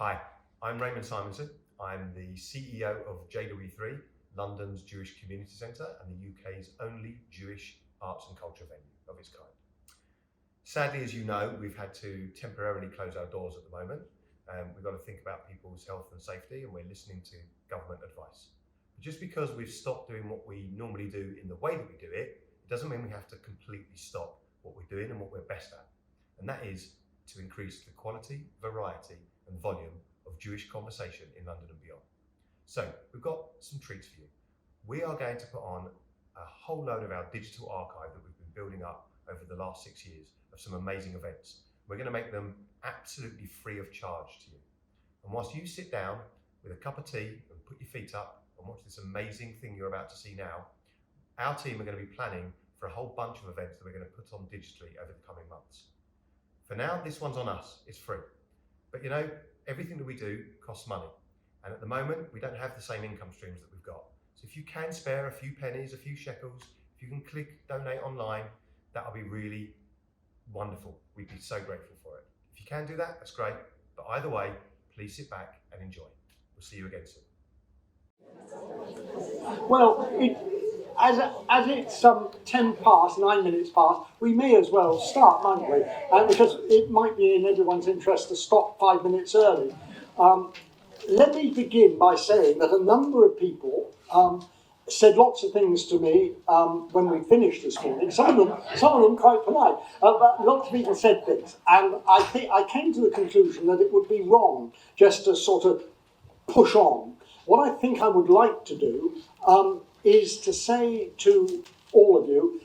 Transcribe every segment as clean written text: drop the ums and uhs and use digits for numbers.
Hi, I'm Raymond Simonson. I'm the CEO of JW3, London's Jewish Community Centre and the UK's only Jewish arts and culture venue of its kind. Sadly, as you know, we've had to temporarily close our doors at the moment. We've got to think about people's health and safety, and we're listening to government advice. But just because we've stopped doing what we normally do in the way that we do it, it doesn't mean we have to completely stop what we're doing and what we're best at. And that is to increase the quality, variety, and volume of Jewish conversation in London and beyond. So we've got some treats for you. We are going to put on a whole load of our digital archive that we've been building up over the last 6 years of some amazing events. We're going to make them absolutely free of charge to you. And whilst you sit down with a cup of tea and put your feet up and watch this amazing thing you're about to see now, our team are going to be planning for a whole bunch of events that we're going to put on digitally over the coming months. For now, this one's on us, it's free. But you know, everything that we do costs money. And at the moment, we don't have the same income streams that we've got. So if you can spare a few pennies, a few shekels, if you can click donate online, that'll be really wonderful. We'd be so grateful for it. If you can do that, that's great. But either way, please sit back and enjoy. We'll see you again soon. Well, as it's 9 minutes past, we may as well start, mightn't we? Because it might be in everyone's interest to stop 5 minutes early. Let me begin by saying that a number of people said lots of things to me when we finished this morning. Some of them quite polite, but lots of people said things, and I came to the conclusion that it would be wrong just to sort of push on. What I think I would like to do is to say to all of you,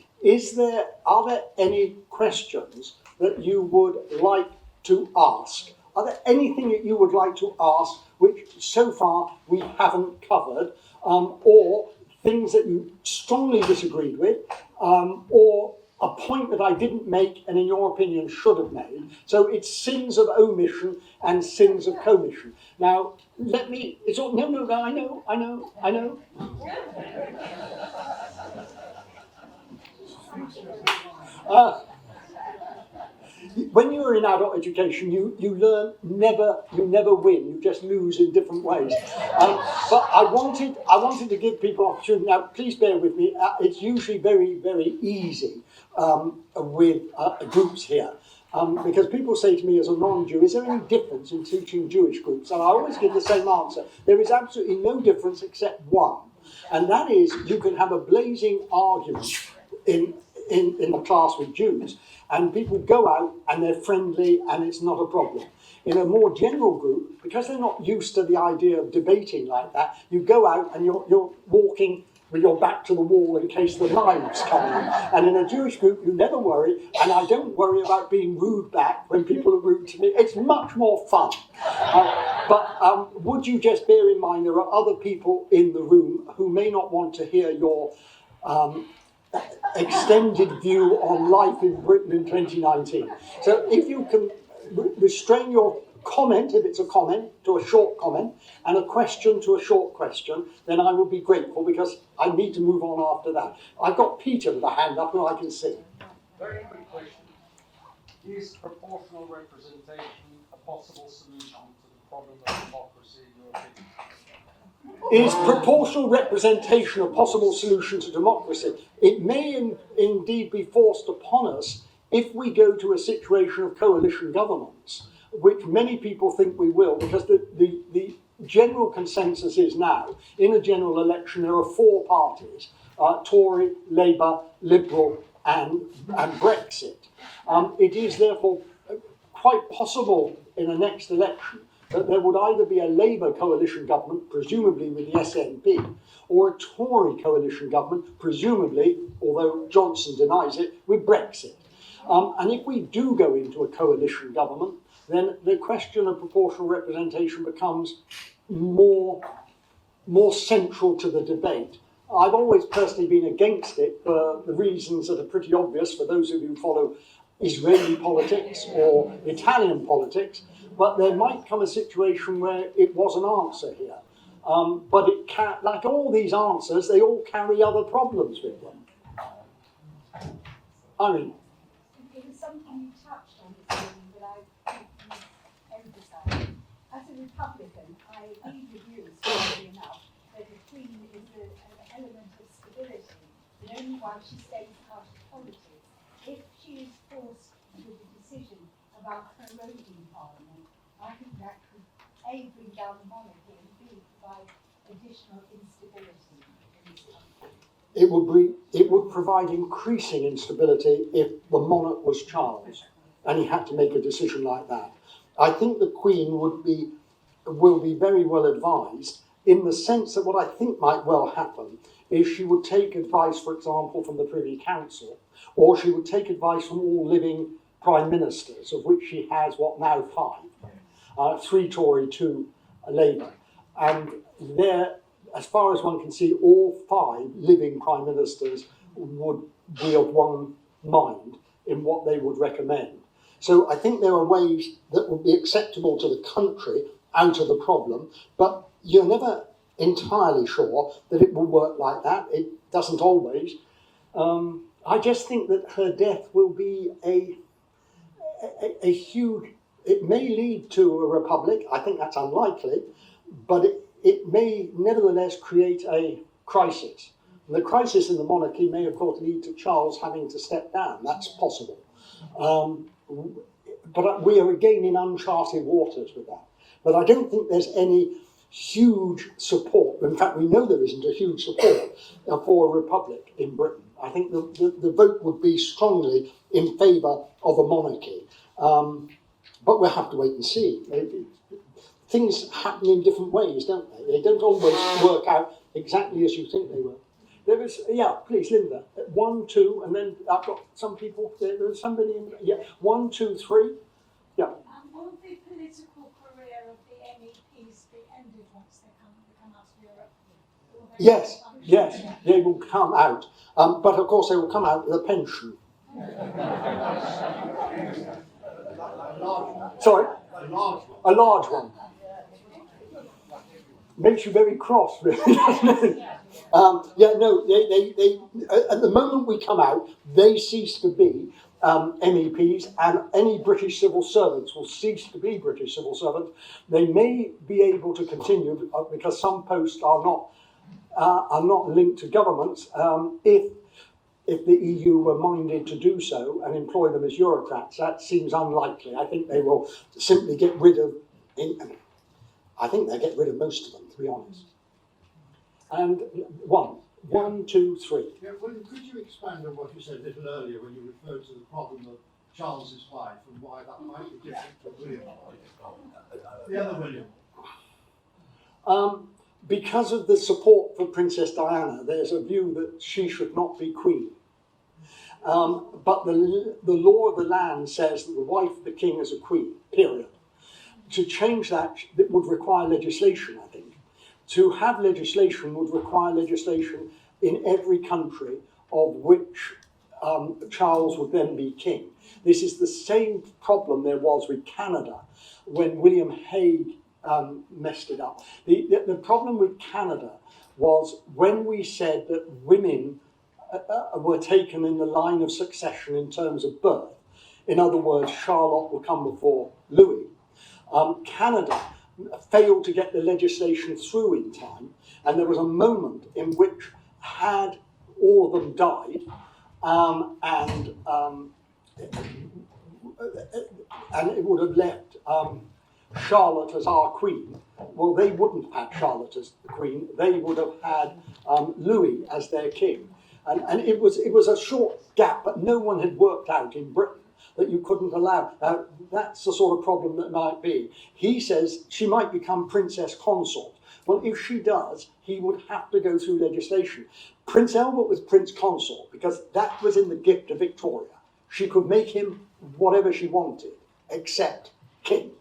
are there any questions that you would like to ask? Are there anything that you would like to ask which so far we haven't covered, or things that you strongly disagreed with, or a point that I didn't make and in your opinion should have made? So it's sins of omission and sins of commission. Now, no, I know. When you're in adult education, you learn you never win. You just lose in different ways. But I wanted to give people opportunity. Now, please bear with me. It's usually very, very easy with groups here. Because people say to me as a non-Jew, is there any difference in teaching Jewish groups? And I always give the same answer. There is absolutely no difference except one. And that is, you can have a blazing argument in the class with Jews, and people go out and they're friendly and it's not a problem. In a more general group, because they're not used to the idea of debating like that, you go out and you're walking with your back to the wall in case the knives come in. And in a Jewish group, you never worry, and I don't worry about being rude back when people are rude to me. It's much more fun. But would you just bear in mind there are other people in the room who may not want to hear your extended view on life in Britain in 2019. So if you can restrain your comment, if it's a comment, to a short comment, and a question to a short question, then I will be grateful, because I need to move on after that. I've got Peter with a hand up who I can see. Very quick question. Is proportional representation a possible solution to the problem of democracy in your opinion? Is proportional representation a possible solution to democracy? It may indeed be forced upon us if we go to a situation of coalition governments, which many people think we will, because the general consensus is now, in a general election, there are four parties, Tory, Labour, Liberal, and Brexit. It is therefore quite possible in the next election that there would either be a Labour coalition government, presumably with the SNP, or a Tory coalition government, presumably, although Johnson denies it, with Brexit. And if we do go into a coalition government, then the question of proportional representation becomes more central to the debate. I've always personally been against it for the reasons that are pretty obvious for those of you who follow Israeli politics or Italian politics, but there might come a situation where it was an answer here. But it can, like all these answers, they all carry other problems with them. I mean, it was something you touched on this morning that I think you emphasised. As a a Republican, I agree with you, strangely enough, that the Queen is an element of stability, but only while she stays out of politics. If she is forced with a decision about proroguing Parliament, I think that could A, bring down the monarchy, and B, provide additional instability in this country. It would provide increasing instability if the monarch was Charles and he had to make a decision like that. I think the Queen will be very well advised, in the sense that what I think might well happen is she would take advice, for example, from the Privy Council, or she would take advice from all living prime ministers, of which she has, now, 5, 3 Tory, 2 Labour. And there, as far as one can see, all 5 living prime ministers would be of one mind in what they would recommend. So I think there are ways that would be acceptable to the country out of the problem, but you're never entirely sure that it will work like that. It doesn't always. I just think that her death will be a huge... It may lead to a republic. I think that's unlikely, but it may nevertheless create a crisis. And the crisis in the monarchy may, of course, lead to Charles having to step down. That's possible. But we are again in uncharted waters with that. But I don't think there's any huge support. In fact, we know there isn't a huge support for a republic in Britain. I think the vote would be strongly in favour of a monarchy. But we'll have to wait and see. Things happen in different ways, don't they? They don't always work out exactly as you think they will. There was, please, Linda. 1, 2, and then I've got some people. There was somebody in. 1, 2, 3. Yeah. Will the political career of the MEPs be ended once they come out of Europe? Yes, they will come out. But of course, they will come out with a pension. Sorry? A large one. Makes you very cross, really, doesn't it? They at the moment we come out, they cease to be MEPs, and any British civil servants will cease to be British civil servants. They may be able to continue because some posts are not linked to governments. If the EU were minded to do so and employ them as bureaucrats, that seems unlikely. I think they will simply get rid of. I think they'll get rid of most of them, to be honest. And 1, 2, 3. Yeah, well, could you expand on what you said a little earlier when you referred to the problem of Charles's wife and why that might be different to William? The other William. Because of the support for Princess Diana, there's a view that she should not be queen. But the law of the land says that the wife of the king is a queen, period. To change that, it would require legislation, I think. To have legislation would require legislation in every country of which Charles would then be king. This is the same problem there was with Canada when William Hague messed it up. The problem with Canada was when we said that women were taken in the line of succession in terms of birth. In other words, Charlotte will come before Louis. Canada failed to get the legislation through in time, and there was a moment in which, had all of them died, and it would have left Charlotte as our queen. Well, they wouldn't have had Charlotte as the queen. They would have had Louis as their king. And it was a short gap, but no one had worked out in Britain that you couldn't allow. That's the sort of problem that might be. He says she might become princess consort. Well, if she does, he would have to go through legislation. Prince Albert was prince consort because that was in the gift of Victoria. She could make him whatever she wanted, except king.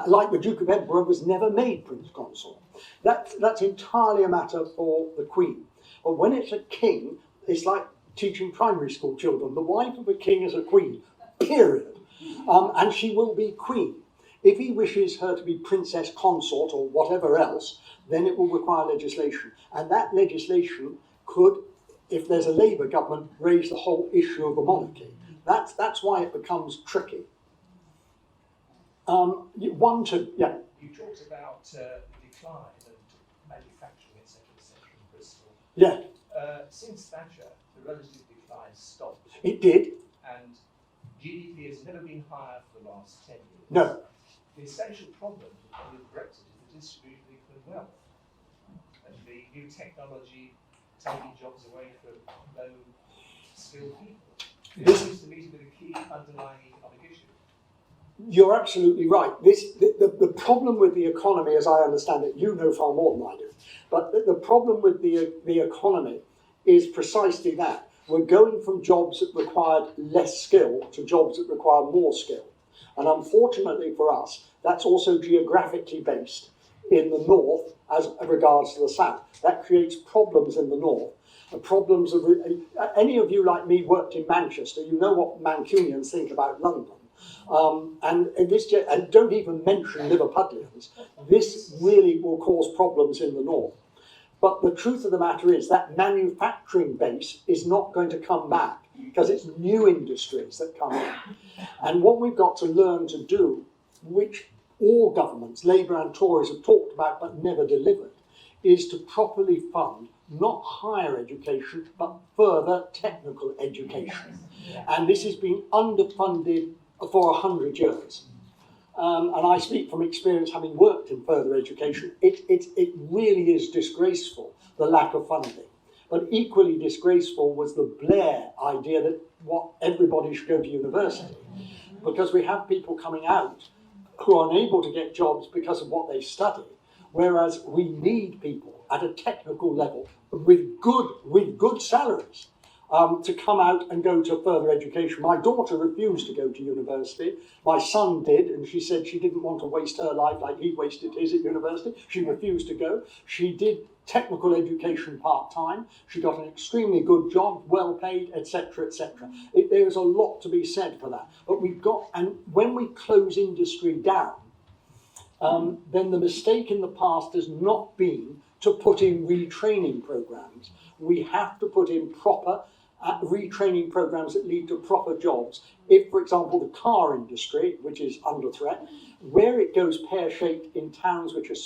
Like the Duke of Edinburgh was never made prince consort. That's entirely a matter for the Queen. But when it's a king, it's like teaching primary school children. The wife of a king is a queen, period. And she will be queen. If he wishes her to be princess consort or whatever else, then it will require legislation. And that legislation could, if there's a Labour government, raise the whole issue of the monarchy. That's why it becomes tricky. 1, 2, yeah. You talked about the decline of manufacturing, etc., in Bristol. Yeah, Since Thatcher, the relative decline stopped. it did. And GDP has never been higher for the last 10 years. No. The essential problem with Brexit is the distribution of economic wealth. And the new technology taking jobs away from low-skilled people. This seems to me to be the key underlying economic issue. You're absolutely right. The problem with the economy, as I understand it, you know far more than I do, but the problem with the economy is precisely that. We're going from jobs that required less skill to jobs that require more skill. And unfortunately for us, that's also geographically based in the north as regards to the south. That creates problems in the north. The problems of any of you like me worked in Manchester, you know what Mancunians think about London. And don't even mention Liverpudlians. This really will cause problems in the north. But the truth of the matter is that manufacturing base is not going to come back because it's new industries that come in. And what we've got to learn to do, which all governments, Labour and Tories, have talked about but never delivered, is to properly fund not higher education but further technical education. And this has been underfunded for 100 years. And I speak from experience, having worked in further education. It really is disgraceful, the lack of funding. But equally disgraceful was the Blair idea that everybody should go to university, because we have people coming out who are unable to get jobs because of what they study, whereas we need people at a technical level with good salaries. To come out and go to further education. My daughter refused to go to university. My son did, and she said she didn't want to waste her life like he wasted his at university. She refused to go. She did technical education part-time. She got an extremely good job, well paid, etc., etc. There's a lot to be said for that. But and when we close industry down, then the mistake in the past has not been to put in retraining programs. We have to put in proper retraining programs that lead to proper jobs. If, for example, the car industry, which is under threat, where it goes pear-shaped in towns which are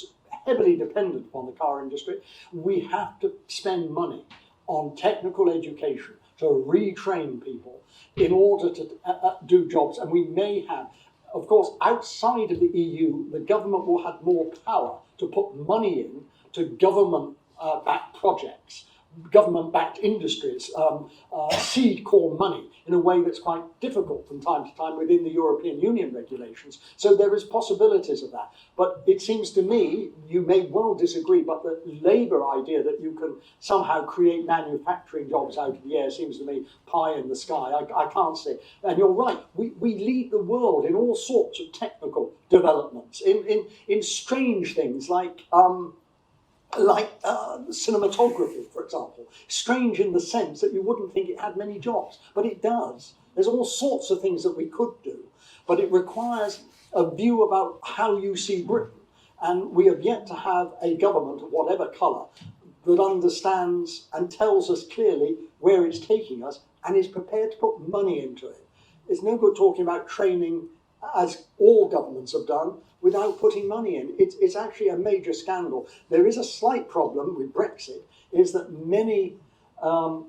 heavily dependent upon the car industry, we have to spend money on technical education to retrain people in order to do jobs. And we may have, of course, outside of the EU, the government will have more power to put money in to government-backed projects, government-backed industries, seed corn money in a way that's quite difficult from time to time within the European Union regulations. So there is possibilities of that. But it seems to me, you may well disagree, but the Labour idea that you can somehow create manufacturing jobs out of the air seems to me pie in the sky. I can't see. And you're right, we lead the world in all sorts of technical developments, in strange things like cinematography, for example. Strange in the sense that you wouldn't think it had many jobs, but it does. There's all sorts of things that we could do, but it requires a view about how you see Britain. And we have yet to have a government of whatever colour that understands and tells us clearly where it's taking us and is prepared to put money into it. It's no good talking about training, as all governments have done, without putting money in. It's actually a major scandal. There is a slight problem with Brexit, is that many of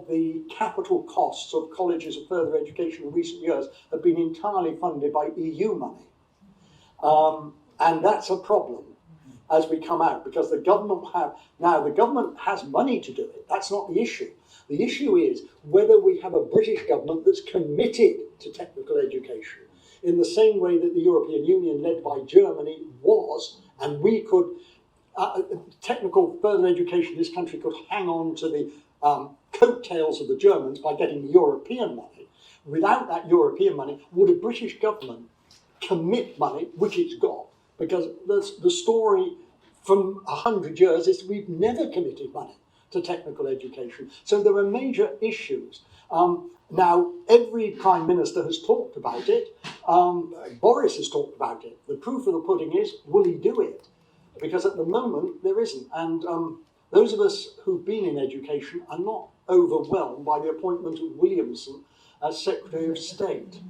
the capital costs of colleges of further education in recent years have been entirely funded by EU money. And that's a problem as we come out, because the government has money to do it. That's not the issue. The issue is whether we have a British government that's committed to technical education in the same way that the European Union, led by Germany, was, and we could, technical further education in this country could hang on to the coattails of the Germans by getting the European money. Without that European money, would a British government commit money, which it's got? Because the story from 100 years is we've never committed money to technical education. So there are major issues. Now, every Prime Minister has talked about it. Boris has talked about it. The proof of the pudding is, will he do it? Because at the moment, there isn't. And those of us who've been in education are not overwhelmed by the appointment of Williamson as Secretary of State.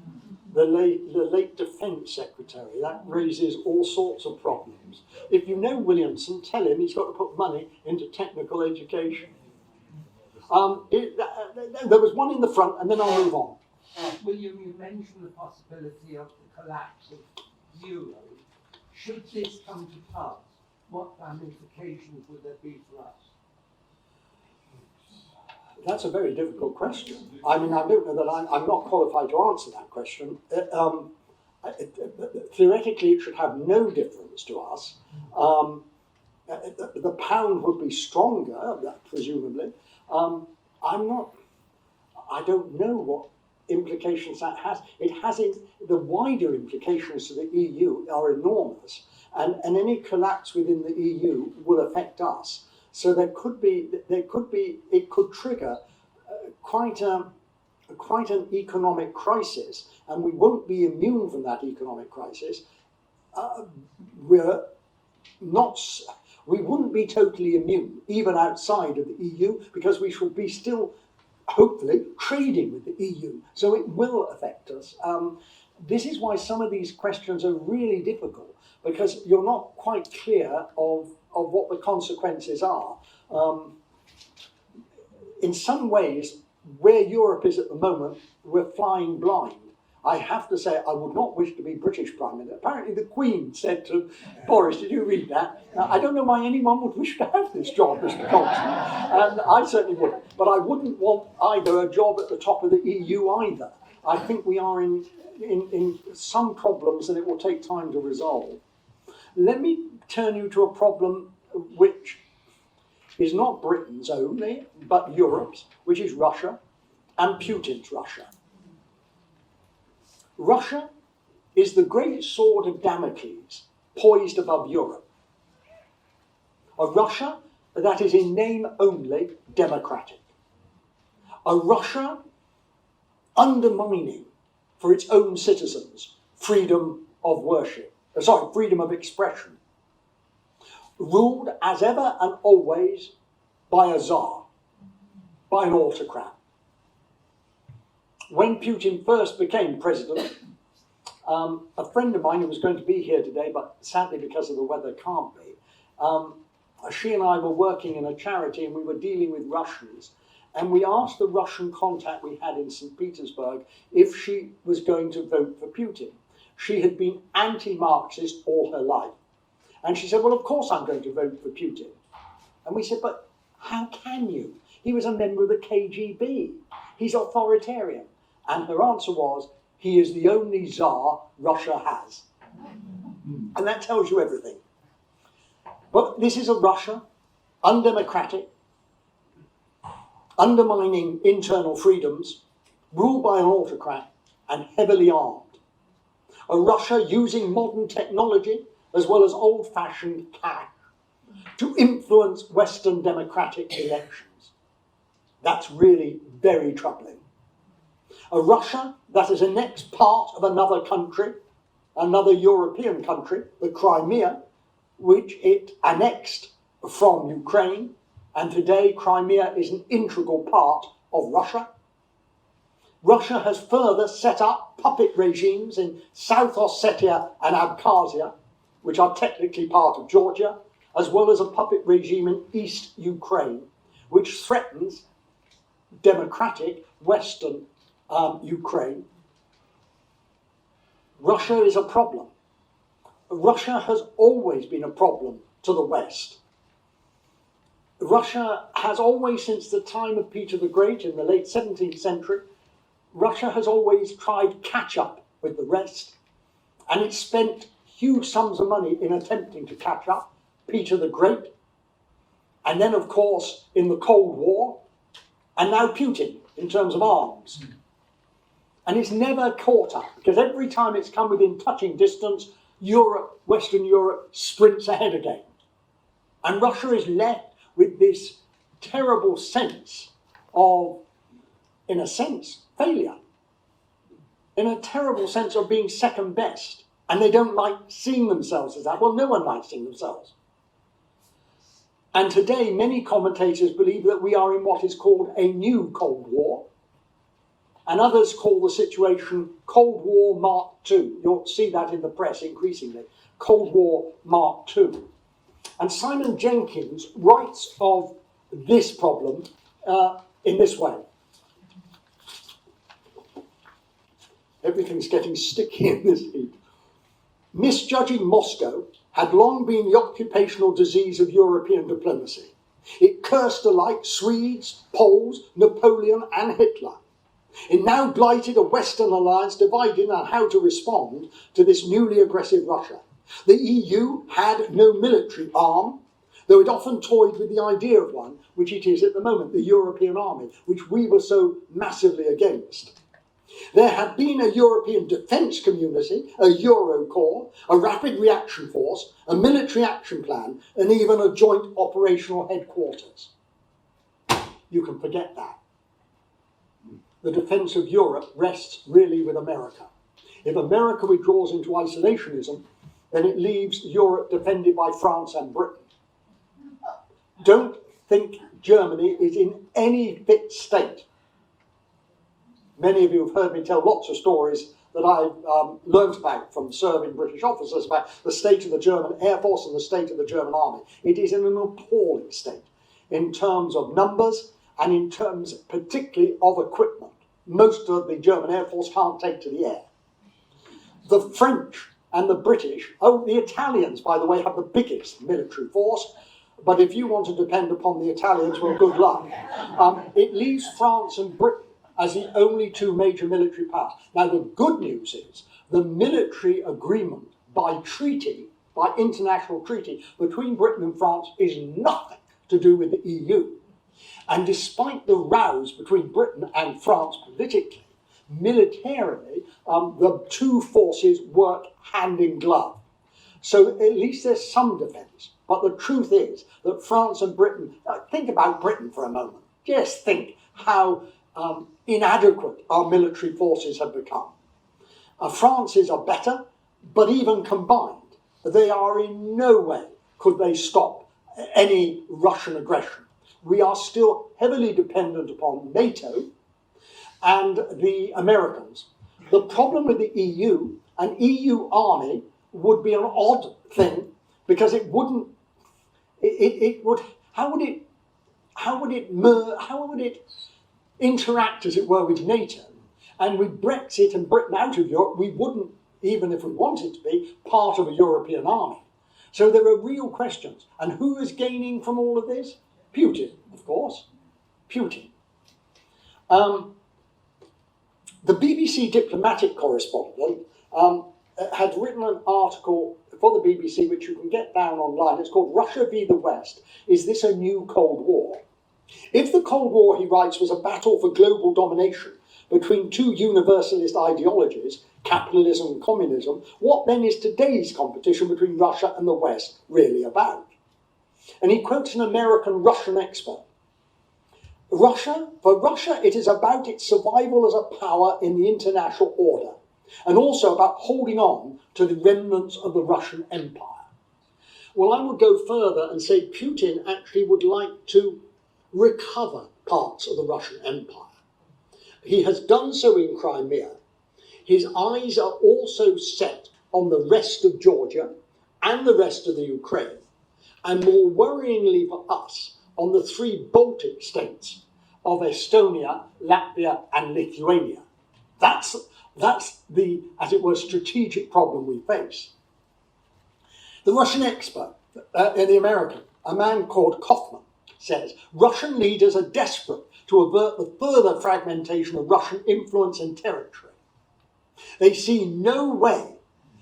the late Defence Secretary. That raises all sorts of problems. If you know Williamson, tell him he's got to put money into technical education. There was one in the front, and then I'll move on. William, you mentioned the possibility of the collapse of euro. Should this come to pass, what ramifications would there be for us? That's a very difficult question. I mean, I don't know that I'm not qualified to answer that question. Theoretically, it should have no difference to us. The pound would be stronger, presumably. I don't know what implications that has. The wider implications to the EU are enormous, and any collapse within the EU will affect us. So it could trigger quite an economic crisis, and we won't be immune from that economic crisis. We wouldn't be totally immune, even outside of the EU, because we shall be still, hopefully, trading with the EU. So it will affect us. This is why some of these questions are really difficult, because you're not quite clear of what the consequences are. In some ways, where Europe is at the moment, we're flying blind. I have to say, I would not wish to be British Prime Minister. Apparently the Queen said to Boris, did you read that? I don't know why anyone would wish to have this job, Mr. Johnson. And I certainly wouldn't. But I wouldn't want either a job at the top of the EU either. I think we are in some problems and it will take time to resolve. Let me turn you to a problem which is not Britain's only, but Europe's, which is Russia and Putin's Russia. Russia is the great sword of Damocles poised above Europe. A Russia that is in name only democratic. A Russia undermining for its own citizens freedom of freedom of expression. Ruled as ever and always by a czar, by an autocrat. When Putin first became president, a friend of mine who was going to be here today, but sadly because of the weather can't be, she and I were working in a charity and we were dealing with Russians, and we asked the Russian contact we had in St. Petersburg if she was going to vote for Putin. She had been anti-Marxist all her life. And she said, well, of course I'm going to vote for Putin. And we said, but how can you? He was a member of the KGB. He's authoritarian. And her answer was, he is the only czar Russia has. And that tells you everything. But this is a Russia, undemocratic, undermining internal freedoms, ruled by an autocrat, and heavily armed. A Russia using modern technology as well as old-fashioned cash to influence Western democratic elections. That's really very troubling. A Russia that is annexed part of another country, another European country, the Crimea, which it annexed from Ukraine, and today Crimea is an integral part of Russia. Russia has further set up puppet regimes in South Ossetia and Abkhazia, which are technically part of Georgia, as well as a puppet regime in East Ukraine, which threatens democratic Western Ukraine. Russia is a problem. Russia has always been a problem to the West. Russia has always, since the time of Peter the Great in the late 17th century, Russia has always tried catch up with the rest, and it spent huge sums of money in attempting to catch up. Peter the Great, and then of course in the Cold War, and now Putin in terms of arms. And it's never caught up, because every time it's come within touching distance, Europe, Western Europe, sprints ahead again. And Russia is left with this terrible sense of, in a sense, failure. In a terrible sense of being second best. And they don't like seeing themselves as that. Well, no one likes seeing themselves. And today, many commentators believe that we are in what is called a new Cold War. and others call the situation Cold War Mark II. You'll see that in the press increasingly. Cold War Mark II. And Simon Jenkins writes of this problem in this way. Everything's getting sticky in this heat. Misjudging Moscow had long been the occupational disease of European diplomacy. It cursed alike Swedes, Poles, Napoleon and Hitler. It now blighted a Western alliance divided on how to respond to this newly aggressive Russia. The EU had no military arm, though it often toyed with the idea of one, which it is at the moment, the European army, which we were so massively against. There had been a European defence community, a Eurocorps, a rapid reaction force, a military action plan, and even a joint operational headquarters. You can forget that. The defence of Europe rests really with America. If America withdraws into isolationism, then it leaves Europe defended by France and Britain. Don't think Germany is in any fit state. Many of you have heard me tell lots of stories that I've learnt about from serving British officers about the state of the German Air Force and the state of the German Army. It is in an appalling state in terms of numbers and in terms particularly of equipment. Most of the German Air Force can't take to the air. The French and the British, the Italians, by the way, have the biggest military force, but if you want to depend upon the Italians, well, good luck. It leaves France and Britain as the only two major military powers. Now, the good news is the military agreement by treaty, by international treaty, between Britain and France is nothing to do with the EU. And despite the rows between Britain and France politically, militarily, the two forces work hand in glove. So at least there's some defence. But the truth is that France and Britain, think about Britain for a moment. Just think how inadequate our military forces have become. France's are better, but even combined, they are in no way could they stop any Russian aggression. We are still heavily dependent upon Nato and the Americans. The problem with the EU, an EU army would be an odd thing because it wouldn't. How would it interact, as it were, with NATO? And with Brexit and Britain out of Europe, we wouldn't, even if we wanted to be, part of a European army. So there are real questions. And who is gaining from all of this? Putin, of course. Putin. The BBC diplomatic correspondent had written an article for the BBC, which you can get down online. It's called Russia v. the West. Is this a new Cold War? If the Cold War, he writes, was a battle for global domination between two universalist ideologies, capitalism and communism, what then is today's competition between Russia and the West really about? And he quotes an American-Russian expert. For Russia, it is about its survival as a power in the international order, and also about holding on to the remnants of the Russian Empire. Well, I would go further and say Putin actually would like to recover parts of the Russian Empire. He has done so in Crimea. His eyes are also set on the rest of Georgia and the rest of the Ukraine, and more worryingly for us, on the three Baltic states of Estonia, Latvia and Lithuania. That's the, as it were, strategic problem we face. The Russian expert, the American, a man called Kaufman, says Russian leaders are desperate to avert the further fragmentation of Russian influence and territory. They see no way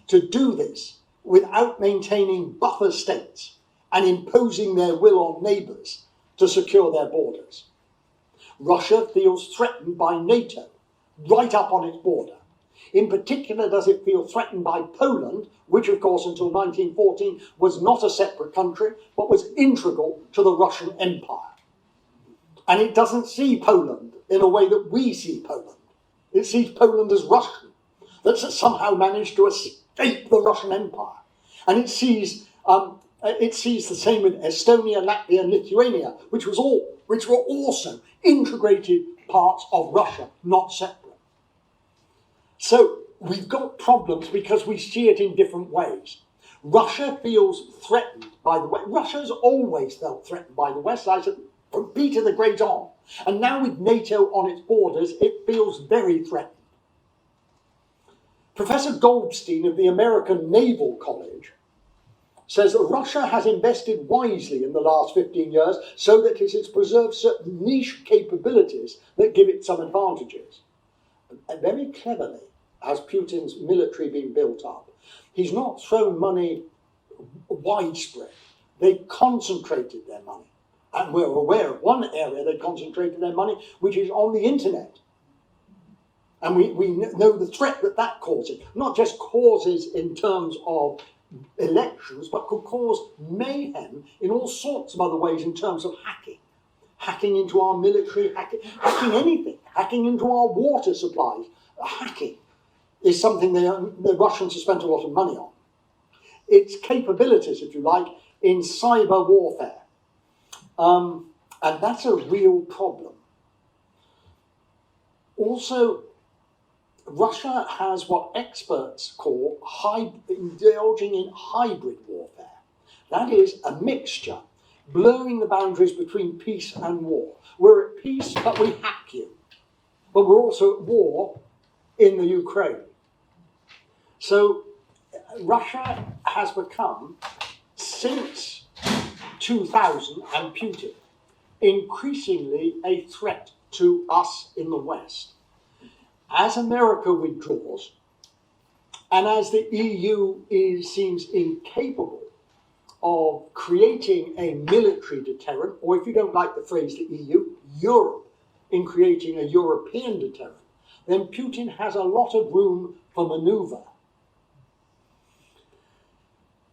to do this without maintaining buffer states and imposing their will on neighbours to secure their borders. Russia feels threatened by NATO, right up on its border. In particular, does it feel threatened by Poland, which, of course, until 1914 was not a separate country, but was integral to the Russian Empire. And it doesn't see Poland in a way that we see Poland. It sees Poland as Russian, that's somehow managed to escape the Russian Empire. And it sees the same with Estonia, Latvia, and Lithuania, which were also integrated parts of Russia, not separate. So we've got problems because we see it in different ways. Russia feels threatened by the West. Russia's always felt threatened by the West, I said, from Peter the Great on. And now with NATO on its borders, it feels very threatened. Professor Goldstein of the American Naval College says that Russia has invested wisely in the last 15 years so that it has preserved certain niche capabilities that give it some advantages. And very cleverly has Putin's military been built up. He's not thrown money widespread. They concentrated their money. And we're aware of one area they concentrated their money, which is on the internet. And we know the threat that that causes. Not just causes in terms of elections, but could cause mayhem in all sorts of other ways in terms of hacking. Hacking into our military, hacking anything. Hacking into our water supplies. Hacking is something the Russians have spent a lot of money on. Its capabilities, if you like, in cyber warfare. And that's a real problem. Also, Russia has what experts call indulging in hybrid warfare. That is a mixture, blurring the boundaries between peace and war. We're at peace, but we hack you. But we're also at war in the Ukraine. So Russia has become, since 2000 and Putin, increasingly a threat to us in the West. As America withdraws, and as the EU seems incapable of creating a military deterrent, or if you don't like the phrase the EU, Europe, in creating a European deterrent, then Putin has a lot of room for maneuver.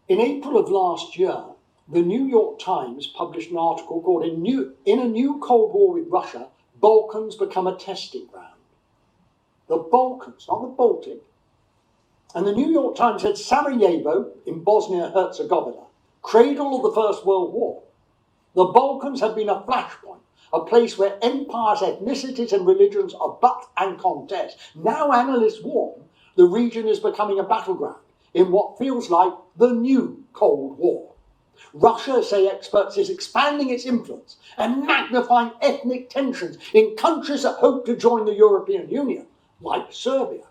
In April of last year, the New York Times published an article called In a New Cold War with Russia, Balkans Become a Testing Ground. The Balkans, not the Baltic. And the New York Times said Sarajevo in Bosnia-Herzegovina, cradle of the First World War. The Balkans have been a flashpoint, a place where empires, ethnicities and religions are butt and contest. Now analysts warn the region is becoming a battleground in what feels like the new Cold War. Russia, say experts, is expanding its influence and magnifying ethnic tensions in countries that hope to join the European Union, like Serbia.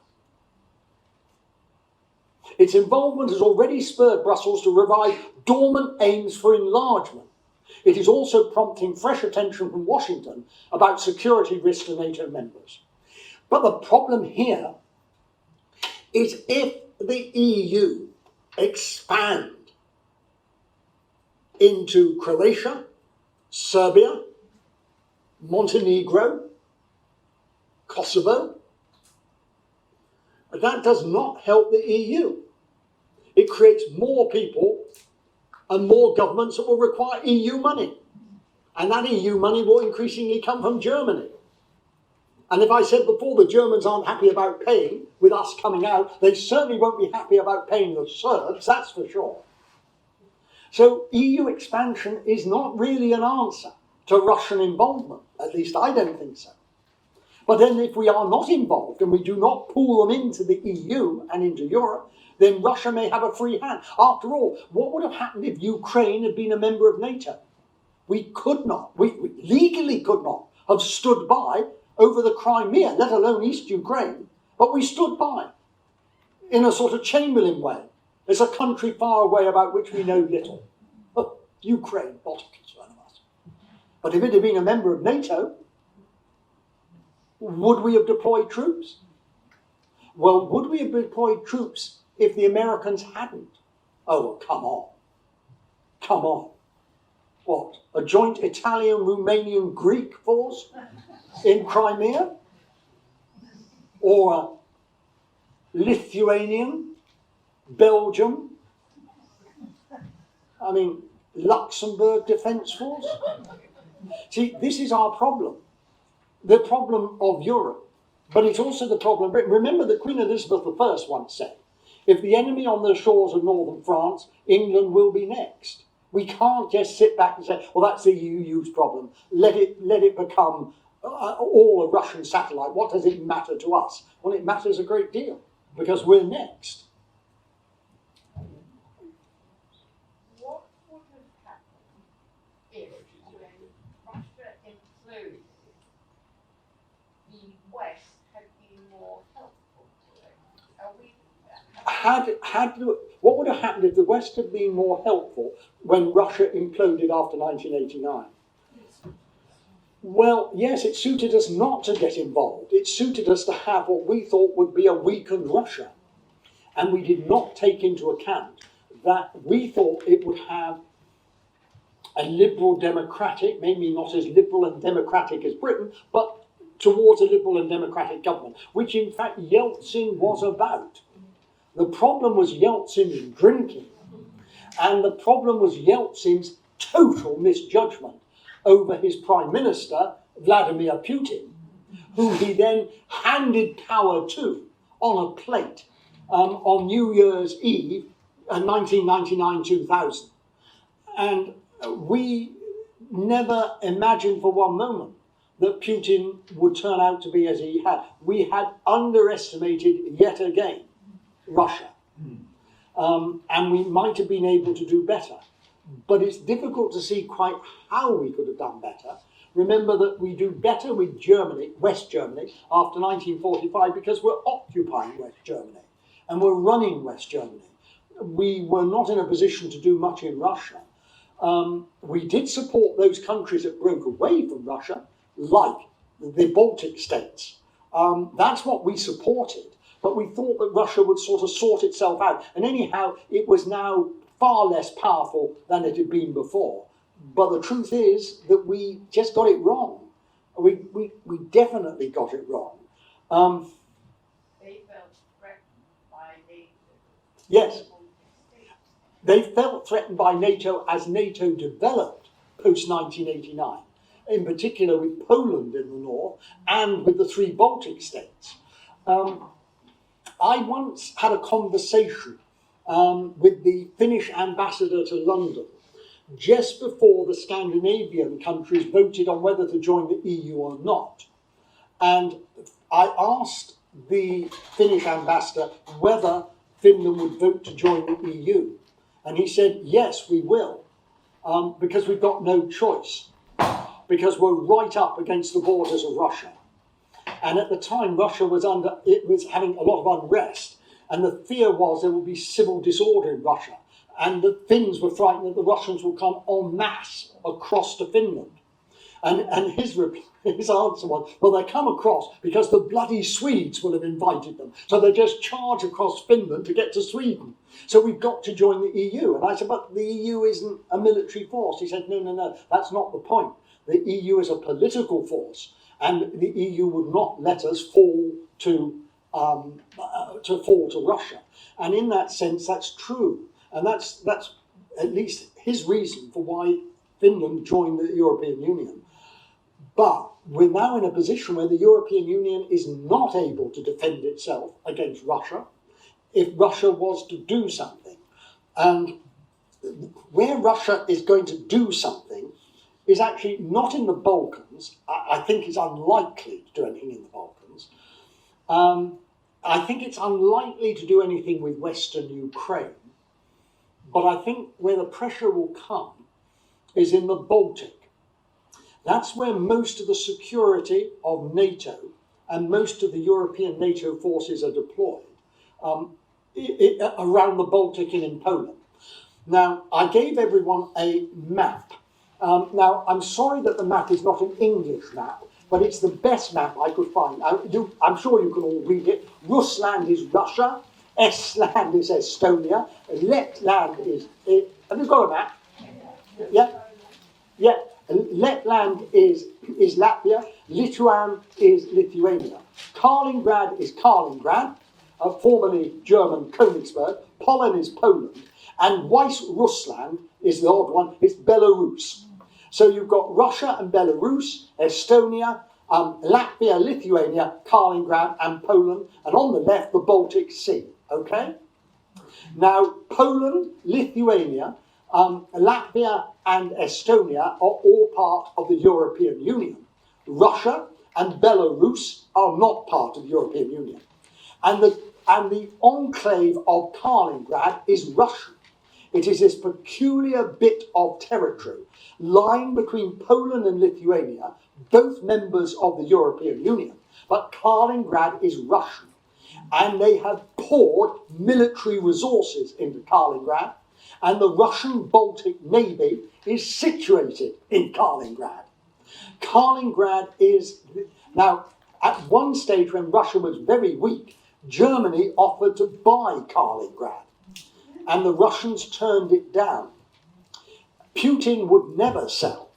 Its involvement has already spurred Brussels to revive dormant aims for enlargement. It is also prompting fresh attention from Washington about security risks to NATO members. But the problem here is if the EU expand into Croatia, Serbia, Montenegro, Kosovo, that does not help the EU. It creates more people and more governments that will require EU money. And that EU money will increasingly come from Germany. And if I said before the Germans aren't happy about paying with us coming out, they certainly won't be happy about paying the Serbs, that's for sure. So EU expansion is not really an answer to Russian involvement. At least I don't think so. But then if we are not involved and we do not pull them into the EU and into Europe, then Russia may have a free hand. After all, what would have happened if Ukraine had been a member of NATO? We could not, we legally could not have stood by over the Crimea, let alone East Ukraine, but we stood by in a sort of Chamberlain way. It's a country far away about which we know little. Ukraine, not a concern of us. But if it had been a member of NATO, would we have deployed troops? Well, would we have deployed troops if the Americans hadn't? Oh, well, come on. Come on. What? A joint Italian, Romanian, Greek force in Crimea? Or a Lithuanian, Belgium, Luxembourg Defence Force? See, this is our problem. The problem of Europe, but it's also the problem of Britain. Remember that Queen Elizabeth I once said, if the enemy on the shores of northern France, England will be next. We can't just sit back and say, well, that's the EU's problem. Let it become all a Russian satellite, what does it matter to us? Well, it matters a great deal, because we're next. What would have happened if, when Russia imploded, the West had been more helpful to it? Are we? What would have happened if the West had been more helpful when Russia imploded after 1989? Well, yes, it suited us not to get involved. It suited us to have what we thought would be a weakened Russia. And we did not take into account that we thought it would have a liberal democratic, maybe not as liberal and democratic as Britain, but towards a liberal and democratic government, which in fact Yeltsin was about. The problem was Yeltsin's drinking, and the problem was Yeltsin's total misjudgment over his prime minister, Vladimir Putin, who he then handed power to on a plate on New Year's Eve, 1999-2000. And we never imagined for one moment that Putin would turn out to be as he had. We had underestimated yet again Russia. And we might have been able to do better. But it's difficult to see quite how we could have done better. Remember that we do better with Germany, West Germany, after 1945 because we're occupying West Germany and we're running West Germany. We were not in a position to do much in Russia. We did support those countries that broke away from Russia, like the Baltic states. That's what we supported. But we thought that Russia would sort of sort itself out. And anyhow, it was now far less powerful than it had been before. But the truth is that we just got it wrong. We definitely got it wrong. They felt threatened by NATO. Yes. They felt threatened by NATO as NATO developed post-1989, in particular with Poland in the north and with the three Baltic states. I once had a conversation with the Finnish ambassador to London just before the Scandinavian countries voted on whether to join the EU or not. And I asked the Finnish ambassador whether Finland would vote to join the EU. And he said, yes, we will, because we've got no choice, because we're right up against the borders of Russia. And at the time, Russia was having a lot of unrest, and the fear was there would be civil disorder in Russia. And the Finns were frightened that the Russians would come en masse across to Finland. And his answer was, well, they come across because the bloody Swedes will have invited them. So they just charge across Finland to get to Sweden. So we've got to join the EU. And I said, but the EU isn't a military force. He said, no, that's not the point. The EU is a political force. And the EU would not let us fall to Russia. And in that sense, that's true. And that's at least his reason for why Finland joined the European Union. But we're now in a position where the European Union is not able to defend itself against Russia if Russia was to do something. And where Russia is going to do something is actually not in the Balkans. I think it's unlikely to do anything in the Balkans. I think it's unlikely to do anything with Western Ukraine. But I think where the pressure will come is in the Baltic. That's where most of the security of NATO and most of the European NATO forces are deployed, around the Baltic and in Poland. Now, I gave everyone a map. Now, I'm sorry that the map is not an English map, but it's the best map I could find. I'm sure you can all read it. Rusland is Russia. Estland is Estonia. Letland is... Have you got a map? Yeah? Yeah. Letland is Latvia. Lithuania is Lithuania. Kaliningrad is Kaliningrad, formerly German Königsberg. Poland is Poland. And Weiss-Russland is the odd one. It's Belarus. So you've got Russia and Belarus, Estonia, Latvia, Lithuania, Kaliningrad and Poland. And on the left, the Baltic Sea. Okay? Now, Poland, Lithuania, Latvia and Estonia are all part of the European Union. Russia and Belarus are not part of the European Union. And the enclave of Kaliningrad is Russian. It is this peculiar bit of territory lying between Poland and Lithuania, both members of the European Union, but Kaliningrad is Russian. And they have poured military resources into Kaliningrad, and the Russian Baltic Navy is situated in Kaliningrad. Kaliningrad is, now, at one stage when Russia was very weak, Germany offered to buy Kaliningrad, and the Russians turned it down. Putin would never sell.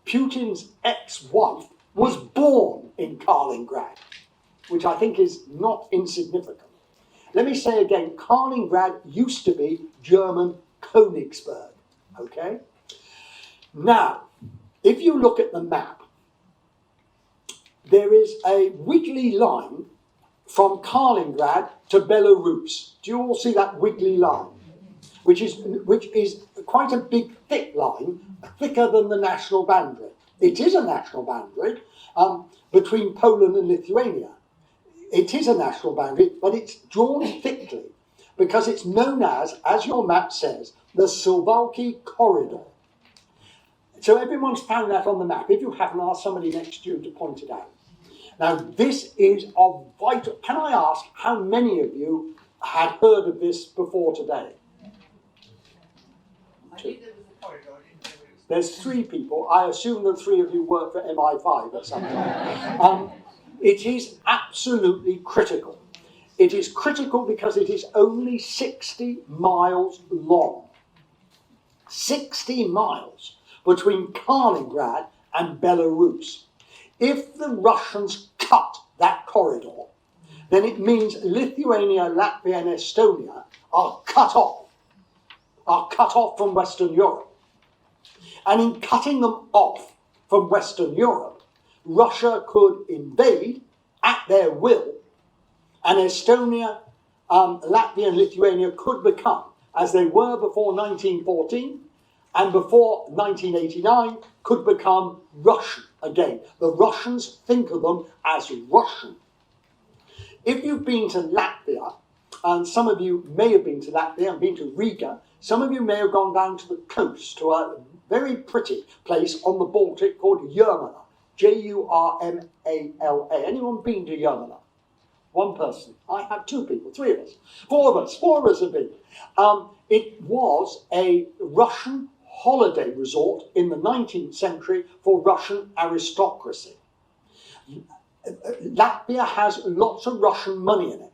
Putin's ex-wife was born in Kaliningrad, which I think is not insignificant. Let me say again, Kaliningrad used to be German Königsberg, okay? Now, if you look at the map, there is a wiggly line from Kaliningrad to Belarus. Do you all see that wiggly line? Which is quite a big, thick line, thicker than the national boundary. It is a national boundary between Poland and Lithuania. It is a national boundary, but it's drawn thickly because it's known as your map says, the Sawaki Corridor. So everyone's found that on the map. If you haven't, asked somebody next to you to point it out. Now, this is of vital... Can I ask how many of you had heard of this before today? Two. There's 3 people. I assume the 3 of you work for MI5 at some time. It is absolutely critical. It is critical because it is only 60 miles long. 60 miles between Kaliningrad and Belarus. If the Russians cut that corridor, then it means Lithuania, Latvia and Estonia are cut off from Western Europe. And in cutting them off from Western Europe, Russia could invade at their will, and Estonia, Latvia and Lithuania could become, as they were before 1914 and before 1989, could become Russian again. The Russians think of them as Russian. If you've been to Latvia, and some of you may have been to Latvia and been to Riga, some of you may have gone down to the coast to a very pretty place on the Baltic called Jurmala. Jurmala. Anyone been to Jurmala? One person. I have 2 people, 3 of us. 4 of us have been. It was a Russian holiday resort in the 19th century for Russian aristocracy. Latvia has lots of Russian money in it.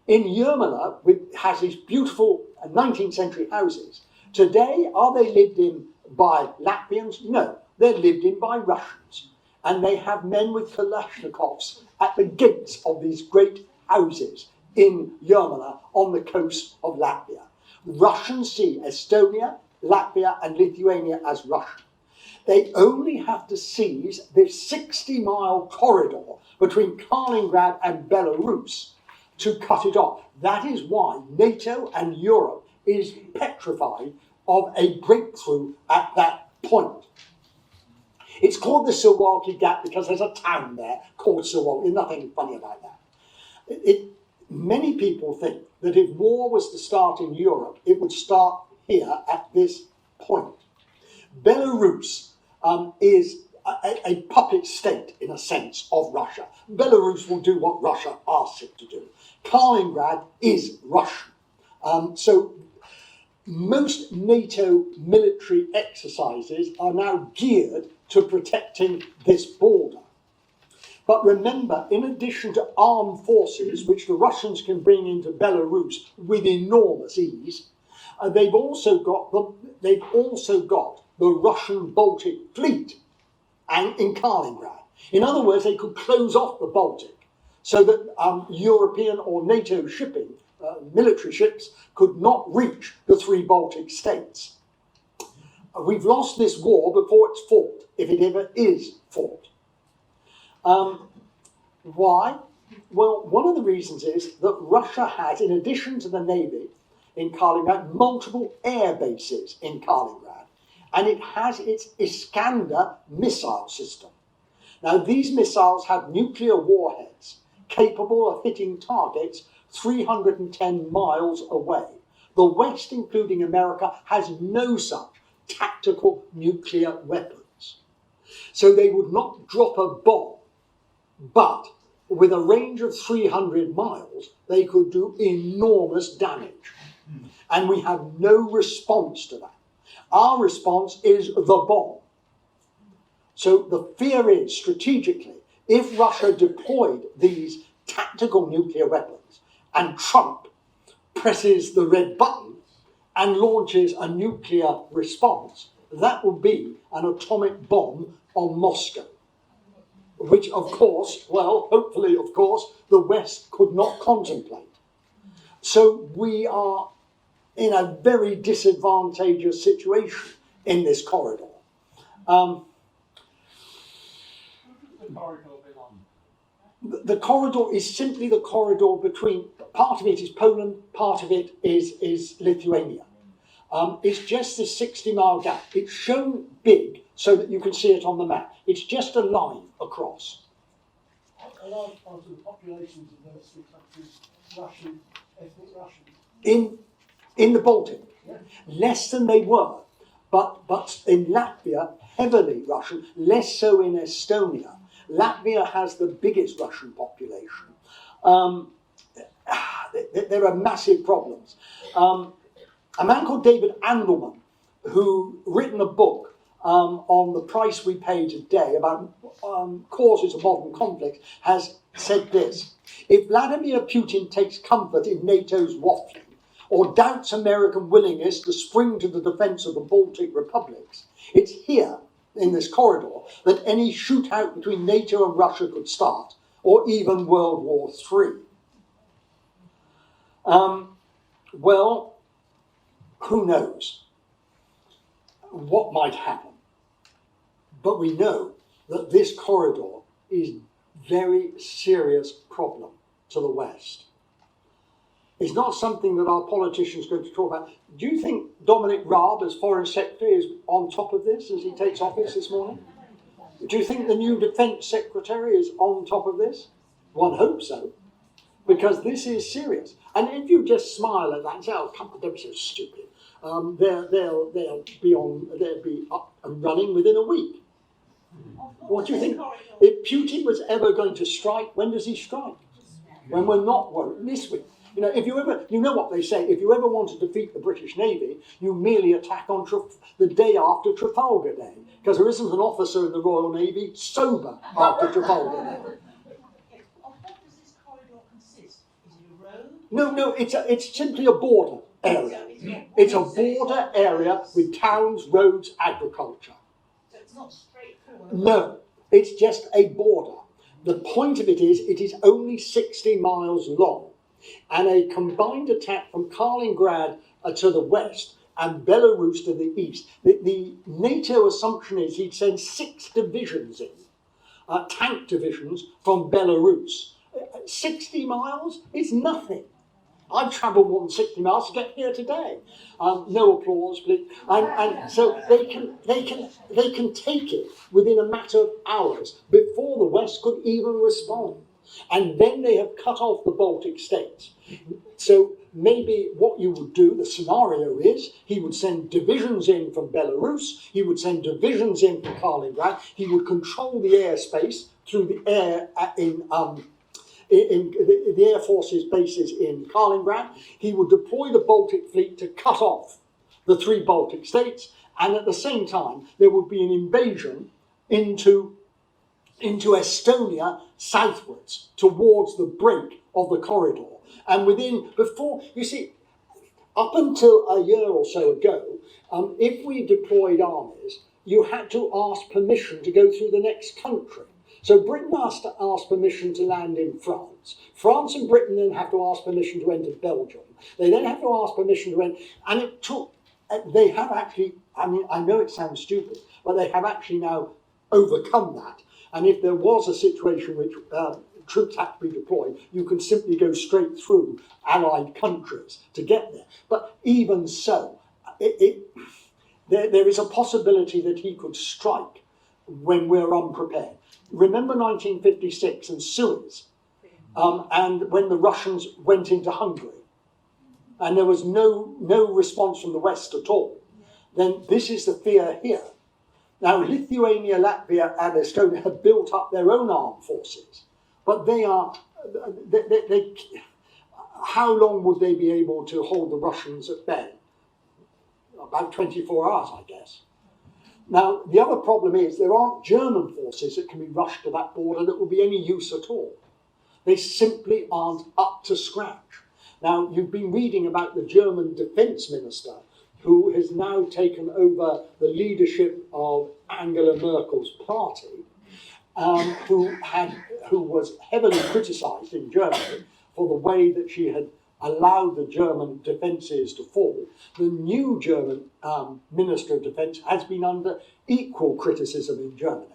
In Jurmala, which has these beautiful 19th century houses, today, are they lived in by Latvians? No, they're lived in by Russians. And they have men with Kalashnikovs at the gates of these great houses in Jurmala on the coast of Latvia. Russians see Estonia, Latvia and Lithuania as Russian. They only have to seize this 60-mile corridor between Kaliningrad and Belarus to cut it off. That is why NATO and Europe is petrified of a breakthrough at that point. It's called the Sawaki Gap because there's a town there called Sawaki. There's nothing funny about that. Many people think that if war was to start in Europe, it would start here at this point. Belarus is a puppet state, in a sense, of Russia. Belarus will do what Russia asks it to do. Kaliningrad is Russian. So most NATO military exercises are now geared to protecting this border. But remember, in addition to armed forces, which the Russians can bring into Belarus with enormous ease, they've also got the Russian Baltic Fleet and in Kaliningrad. In other words, they could close off the Baltic so that European or NATO shipping, military ships, could not reach the 3 Baltic states. We've lost this war before it's fought, if it ever is fought. Why? Well, one of the reasons is that Russia has, in addition to the Navy in Kaliningrad, multiple air bases in Kaliningrad. And it has its Iskander missile system. Now, these missiles have nuclear warheads capable of hitting targets 310 miles away. The West, including America, has no such tactical nuclear weapons. So they would not drop a bomb, but with a range of 300 miles, they could do enormous damage. And we have no response to that. Our response is the bomb. So the fear is, strategically, if Russia deployed these tactical nuclear weapons and Trump presses the red button and launches a nuclear response, that would be an atomic bomb on Moscow. Which, of course, well, hopefully, of course, the West could not contemplate. So we are in a very disadvantageous situation in this corridor. The corridor is simply the corridor between, part of it is Poland, part of it is Lithuania. It's just this 60-mile gap. It's shown big so that you can see it on the map. It's just a line across. A large part of the populations of those three countries, Russian, ethnic Russian. In the Baltic, Yeah. less than they were, but in Latvia, heavily Russian, less so in Estonia. Latvia has the biggest Russian population. There are massive problems. A man called David Andelman, who written a book on the price we pay today about causes of modern conflict, has said this: if Vladimir Putin takes comfort in NATO's waffling, or doubts American willingness to spring to the defence of the Baltic republics, it's here, in this corridor, that any shootout between NATO and Russia could start, or even World War III. Well, who knows what might happen? But we know that this corridor is a very serious problem to the West. It's not something that our politicians are going to talk about. Do you think Dominic Raab, as Foreign Secretary, is on top of this as he takes office this morning? Do you think the new Defence Secretary is on top of this? One hopes so, because this is serious. And if you just smile at that and say, "Oh, come on, don't be so stupid," they'll be up and running within a week. What do you think? If Putin was ever going to strike, when does he strike? When we're not worried. This week. You know, if you ever, you know what they say, if you ever want to defeat the British Navy, you merely attack on the day after Trafalgar Day, because there isn't an officer in the Royal Navy sober after Trafalgar Day. Of what does this corridor consist? Is it a road? No, it's simply a border area. It's a border area with towns, roads, agriculture. So it's not straightforward. No, it's just a border. The point of it is only 60 miles long. And a combined attack from Kaliningrad to the west and Belarus to the east. The NATO assumption is he'd send 6 divisions in, tank divisions from Belarus. 60 miles is nothing. I've travelled more than 60 miles to get here today. No applause, please. And so they can take it within a matter of hours before the West could even respond. And then they have cut off the Baltic states. So maybe what you would do, the scenario is, he would send divisions in from Belarus, he would send divisions in from Kaliningrad, he would control the airspace through the air in the Air Force's bases in Kaliningrad. He would deploy the Baltic fleet to cut off the 3 Baltic states, and at the same time there would be an invasion into Estonia southwards towards the break of the corridor. And up until a year or so ago, if we deployed armies, you had to ask permission to go through the next country. So Britain has to ask permission to land in France. France and Britain then have to ask permission to enter Belgium. They then have to ask permission to enter, and it took, they have actually, I mean, I know it sounds stupid, but they have actually now overcome that. And if there was a situation which troops had to be deployed, you can simply go straight through allied countries to get there. But even so, there is a possibility that he could strike when we're unprepared. remember 1956 and Suez, and when the Russians went into Hungary, and there was no response from the West at all, then this is the fear here. Now, Lithuania, Latvia, and Estonia have built up their own armed forces, but they how long would they be able to hold the Russians at bay? About 24 hours, I guess. Now, the other problem is there aren't German forces that can be rushed to that border that will be any use at all. They simply aren't up to scratch. Now, you've been reading about the German defense minister who has now taken over the leadership of Angela Merkel's party, who was heavily criticised in Germany for the way that she had allowed the German defences to fall. The new German Minister of Defence has been under equal criticism in Germany.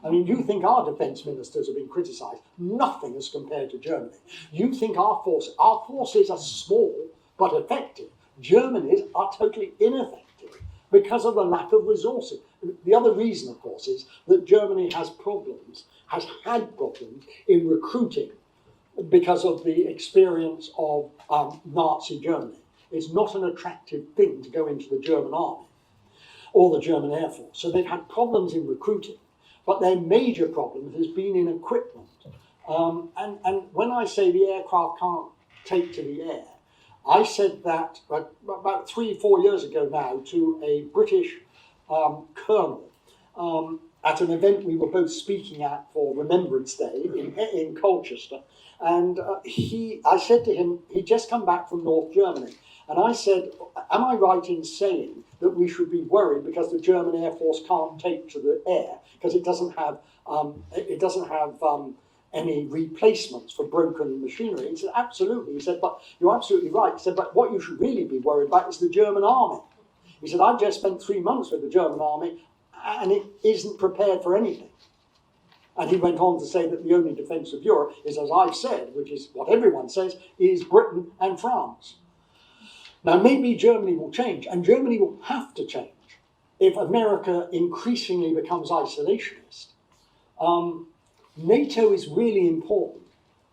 I mean, you think our defence ministers have been criticised? Nothing as compared to Germany. You think our forces are small but effective. Germany's are totally ineffective because of the lack of resources. The other reason, of course, is that Germany has had problems in recruiting because of the experience of Nazi Germany. It's not an attractive thing to go into the German army or the German Air Force. So they've had problems in recruiting, but their major problem has been in equipment. And when I say the aircraft can't take to the air, I said that about 3-4 years ago now to a British colonel at an event we were both speaking at for Remembrance Day in Colchester. And I said to him, he'd just come back from North Germany. And I said, am I right in saying that we should be worried because the German Air Force can't take to the air because it doesn't have any replacements for broken machinery? He said, absolutely. He said, but you're absolutely right. He said, but what you should really be worried about is the German army. He said, I've just spent 3 months with the German army and it isn't prepared for anything. And he went on to say that the only defence of Europe is, as I've said, which is what everyone says, is Britain and France. Now, maybe Germany will change, and Germany will have to change if America increasingly becomes isolationist. NATO is really important,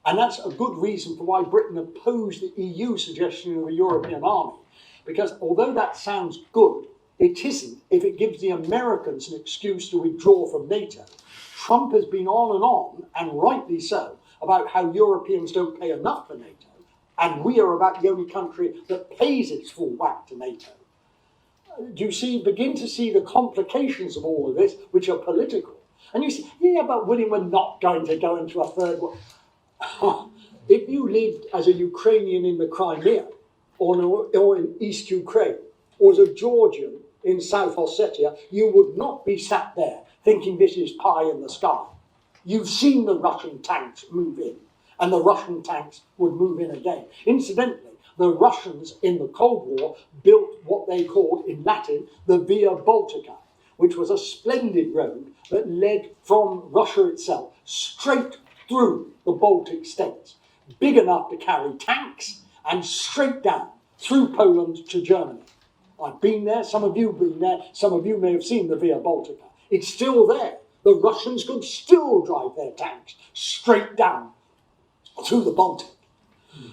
and that's a good reason for why Britain opposed the EU suggestion of a European army, because although that sounds good, it isn't if it gives the Americans an excuse to withdraw from NATO. Trump has been on, and rightly so, about how Europeans don't pay enough for NATO, and we are about the only country that pays its full whack to NATO. Do you begin to see the complications of all of this, which are political? And you say, yeah, but William, we're not going to go into a third war. If you lived as a Ukrainian in the Crimea, or in East Ukraine, or as a Georgian in South Ossetia, you would not be sat there thinking this is pie in the sky. You've seen the Russian tanks move in, and the Russian tanks would move in again. Incidentally, the Russians in the Cold War built what they called in Latin the Via Baltica, which was a splendid road that led from Russia itself straight through the Baltic states, big enough to carry tanks and straight down through Poland to Germany. I've been there, some of you have been there, some of you may have seen the Via Baltica. It's still there. The Russians could still drive their tanks straight down through the Baltic.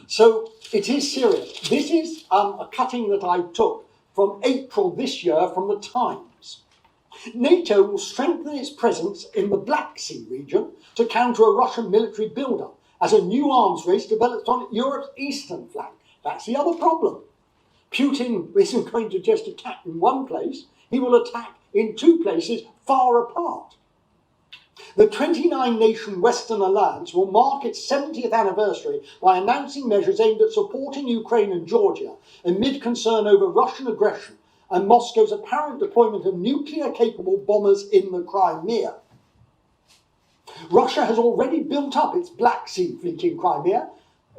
So it is serious. This is a cutting that I took from April this year from the Times. NATO will strengthen its presence in the Black Sea region to counter a Russian military build-up as a new arms race develops on Europe's eastern flank. That's the other problem. Putin isn't going to just attack in one place. He will attack in 2 places far apart. The 29-nation Western Alliance will mark its 70th anniversary by announcing measures aimed at supporting Ukraine and Georgia amid concern over Russian aggression and Moscow's apparent deployment of nuclear-capable bombers in the Crimea. Russia has already built up its Black Sea fleet in Crimea,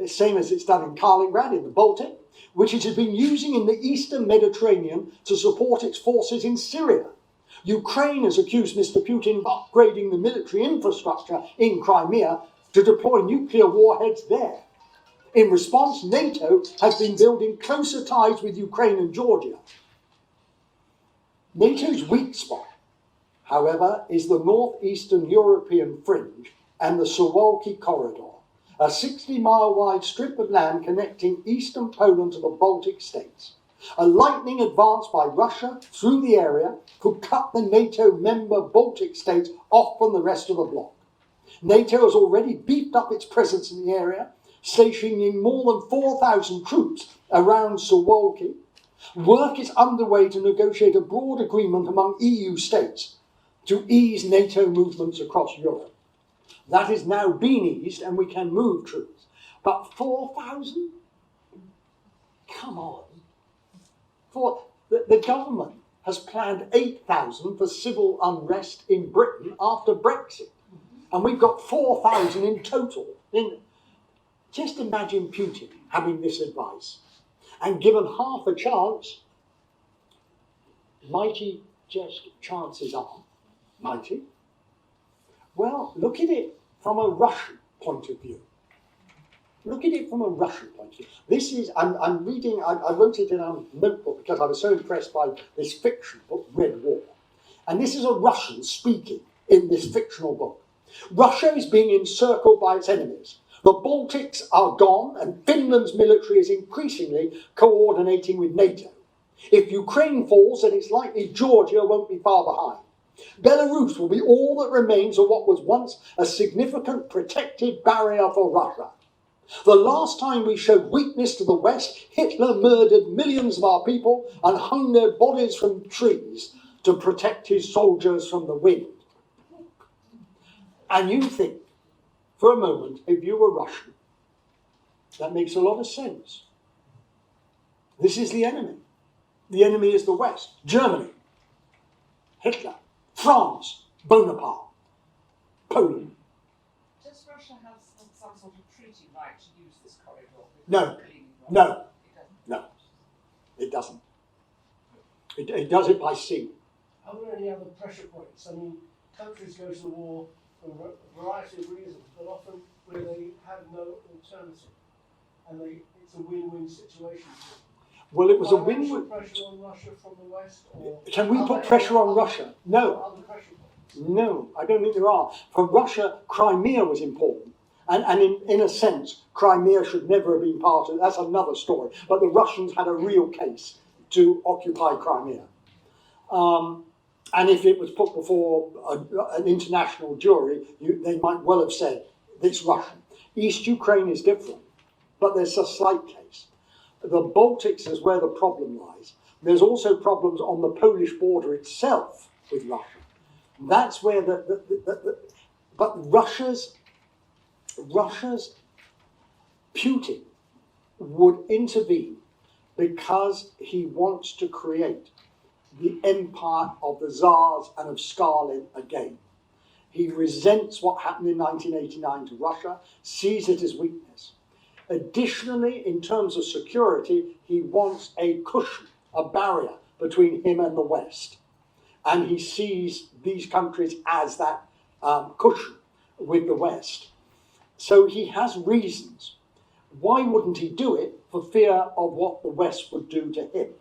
same as it's done in Kaliningrad in the Baltic, which it has been using in the eastern Mediterranean to support its forces in Syria. Ukraine has accused Mr. Putin of upgrading the military infrastructure in Crimea to deploy nuclear warheads there. In response, NATO has been building closer ties with Ukraine and Georgia. NATO's weak spot however, is the northeastern European fringe and the Sawaki Corridor, a 60-mile wide strip of land connecting eastern Poland to the Baltic states. A lightning advance by Russia through the area could cut the NATO member Baltic states off from the rest of the bloc. NATO has already beefed up its presence in the area, stationing more than 4,000 troops around Sawaki. Work is underway to negotiate a broad agreement among EU states to ease NATO movements across Europe. That has now been eased and we can move troops. But 4,000? Come on. The government has planned 8,000 for civil unrest in Britain after Brexit. And we've got 4,000 in total. Just imagine Putin having this advice. And given half a chance, mighty just chances are, mighty. Well, look at it from a Russian point of view. Look at it from a Russian point of view. This is, I'm reading, I wrote it in a notebook because I was so impressed by this fiction book, Red War. And this is a Russian speaking in this fictional book. Russia is being encircled by its enemies. The Baltics are gone and Finland's military is increasingly coordinating with NATO. If Ukraine falls, then it's likely Georgia won't be far behind. Belarus will be all that remains of what was once a significant protective barrier for Russia. The last time we showed weakness to the West, Hitler murdered millions of our people and hung their bodies from trees to protect his soldiers from the wind. And you think, for a moment, if you were Russian, that makes a lot of sense. This is the enemy. The enemy is the West. Germany, Hitler, France, Bonaparte, Poland. Does Russia have some sort of treaty right to use this corridor? No, it doesn't. It does it by sea. Are there any other pressure points? I mean, countries go to war for a variety of reasons, but often where they have no alternative, and it's a win-win situation. Well, it was a win-win. Financial pressure on Russia from the West? Or can we put pressure on Russia? No. Other pressure points? No, I don't think there are. For Russia, Crimea was important. And in a sense, Crimea should never have been part of it. That's another story. But the Russians had a real case to occupy Crimea. And if it was put before an international jury, they might well have said, it's Russian. East Ukraine is different, but there's a slight case. The Baltics is where the problem lies. There's also problems on the Polish border itself with Russia. That's where but Russia's Putin would intervene because he wants to create the empire of the Tsars and of Stalin again. He resents what happened in 1989 to Russia, sees it as weakness. Additionally, in terms of security, he wants a cushion, a barrier between him and the West. And he sees these countries as that cushion with the West. So he has reasons. Why wouldn't he do it? For fear of what the West would do to him.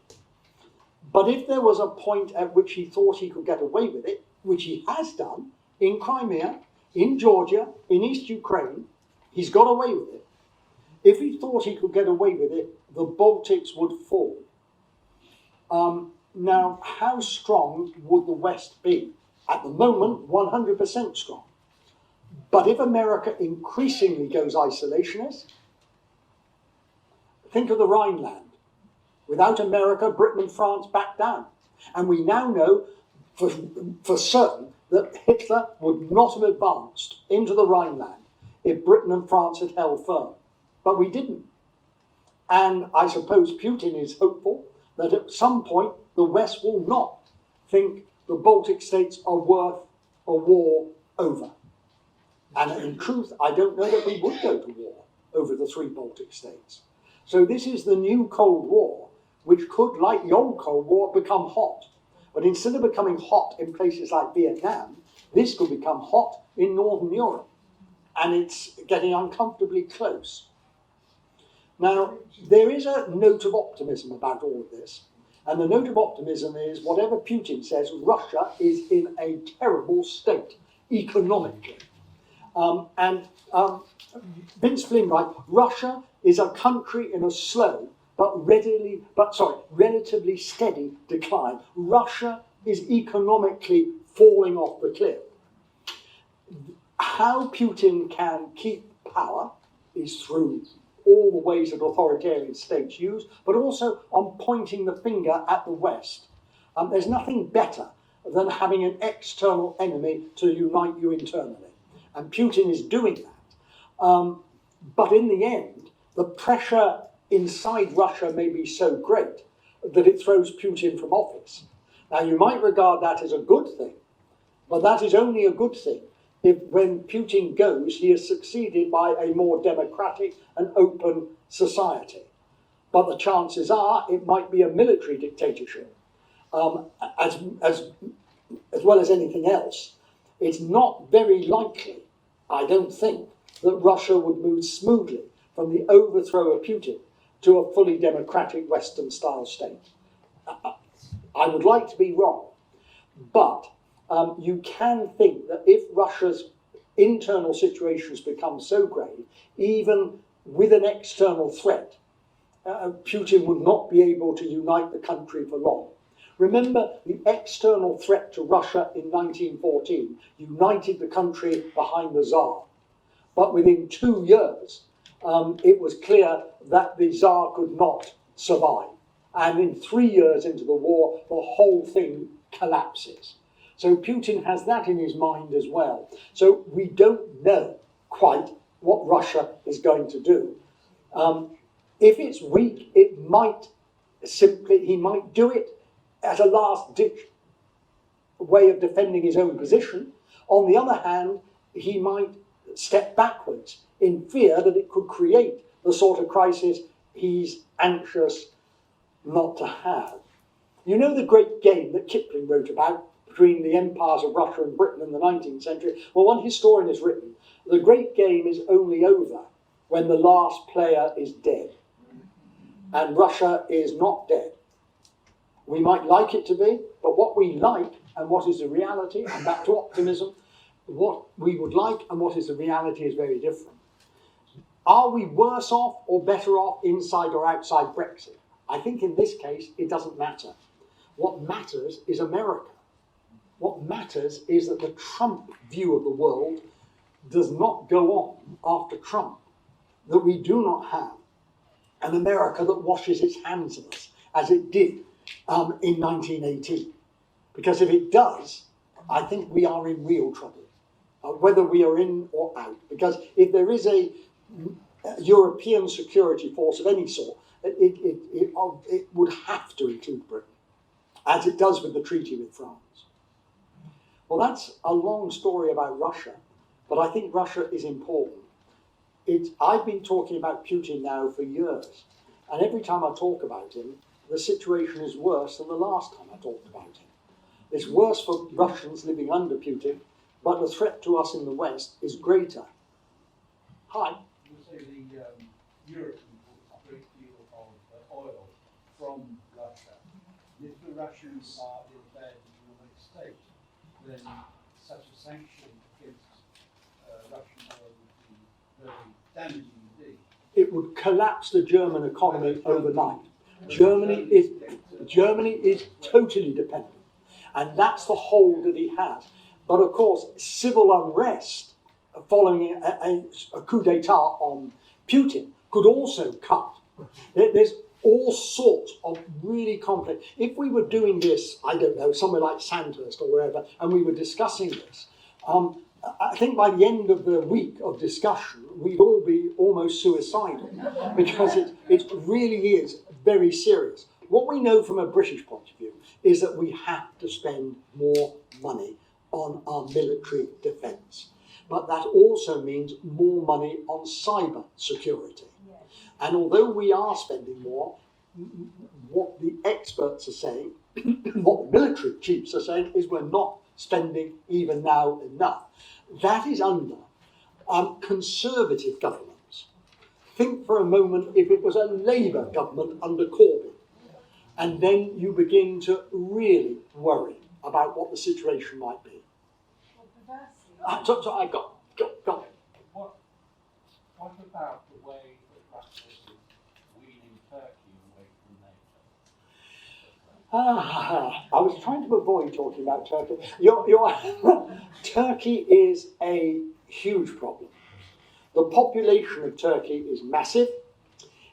But if there was a point at which he thought he could get away with it, which he has done in Crimea, in Georgia, in East Ukraine, he's got away with it. If he thought he could get away with it, the Baltics would fall. Now, how strong would the West be? At the moment, 100% strong. But if America increasingly goes isolationist, think of the Rhineland. Without America, Britain and France back down. And we now know for certain that Hitler would not have advanced into the Rhineland if Britain and France had held firm. But we didn't. And I suppose Putin is hopeful that at some point the West will not think the Baltic states are worth a war over. And in truth, I don't know that we would go to war over the 3 Baltic states. So this is the new Cold War, which could, like the old Cold War, become hot. But instead of becoming hot in places like Vietnam, this could become hot in Northern Europe. And it's getting uncomfortably close. Now, there is a note of optimism about all of this, And the note of optimism is, whatever Putin says, Russia is in a terrible state economically. Vince Flynn writes, Russia is a country in a slow relatively steady decline. Russia is economically falling off the cliff. How Putin can keep power is through all the ways that authoritarian states use, but also on pointing the finger at the West. There's nothing better than having an external enemy to unite you internally. And Putin is doing that. But in the end, the pressure inside Russia may be so great that it throws Putin from office. Now, you might regard that as a good thing, but that is only a good thing if, when Putin goes, he has succeeded by a more democratic and open society. But the chances are it might be a military dictatorship. As well as anything else, it's not very likely, I don't think, that Russia would move smoothly from the overthrow of Putin to a fully democratic Western-style state. I would like to be wrong, but you can think that if Russia's internal situations become so grave, even with an external threat, Putin would not be able to unite the country for long. Remember, the external threat to Russia in 1914 united the country behind the Tsar. But within 2 years, it was clear that the Tsar could not survive. And in 3 years into the war, the whole thing collapses. So Putin has that in his mind as well. So we don't know quite what Russia is going to do. If it's weak, he might do it as a last-ditch way of defending his own position. On the other hand, he might step backwards in fear that it could create the sort of crisis he's anxious not to have. You know the great game that Kipling wrote about between the empires of Russia and Britain in the 19th century? Well, one historian has written, the great game is only over when the last player is dead. And Russia is not dead. We might like it to be, but what we like and what is the reality, and back to optimism, what we would like and what is the reality is very different. Are we worse off or better off inside or outside Brexit? I think in this case, it doesn't matter. What matters is America. What matters is that the Trump view of the world does not go on after Trump. That we do not have an America that washes its hands of us, as it did in 1918. Because if it does, I think we are in real trouble, whether we are in or out. Because if there is a European security force of any sort, it would have to include Britain, as it does with the treaty with France. Well, that's a long story about Russia, but I think Russia is important. I've been talking about Putin now for years, and every time I talk about him, the situation is worse than the last time I talked about him. It's worse for Russians living under Putin, but the threat to us in the West is greater. Hi. You say the Europe imports a great deal of oil from Russia. If the Russians are in a bad economic state, then such a sanction against Russian oil would be very damaging indeed. It would collapse the German economy overnight. Germany is totally dependent, and that's the hold that he has. But of course, civil unrest following a coup d'etat on Putin could also cut. There's all sorts of really complex. If we were doing this, I don't know, somewhere like Sandhurst or wherever, and we were discussing this, I think by the end of the week of discussion, we'd all be almost suicidal, because it really is very serious. What we know from a British point of view is that we have to spend more money on our military defence. But that also means more money on cyber security. Yes. And although we are spending more, what the experts are saying, what the military chiefs are saying, is we're not spending even now enough. That is under conservative governments. Think for a moment if it was a Labour government under Corbyn. And then you begin to really worry about what the situation might be. Well, perversely. So I got. What about the way that Russia is weaning Turkey away from NATO? I was trying to avoid talking about Turkey. Turkey is a huge problem. The population of Turkey is massive.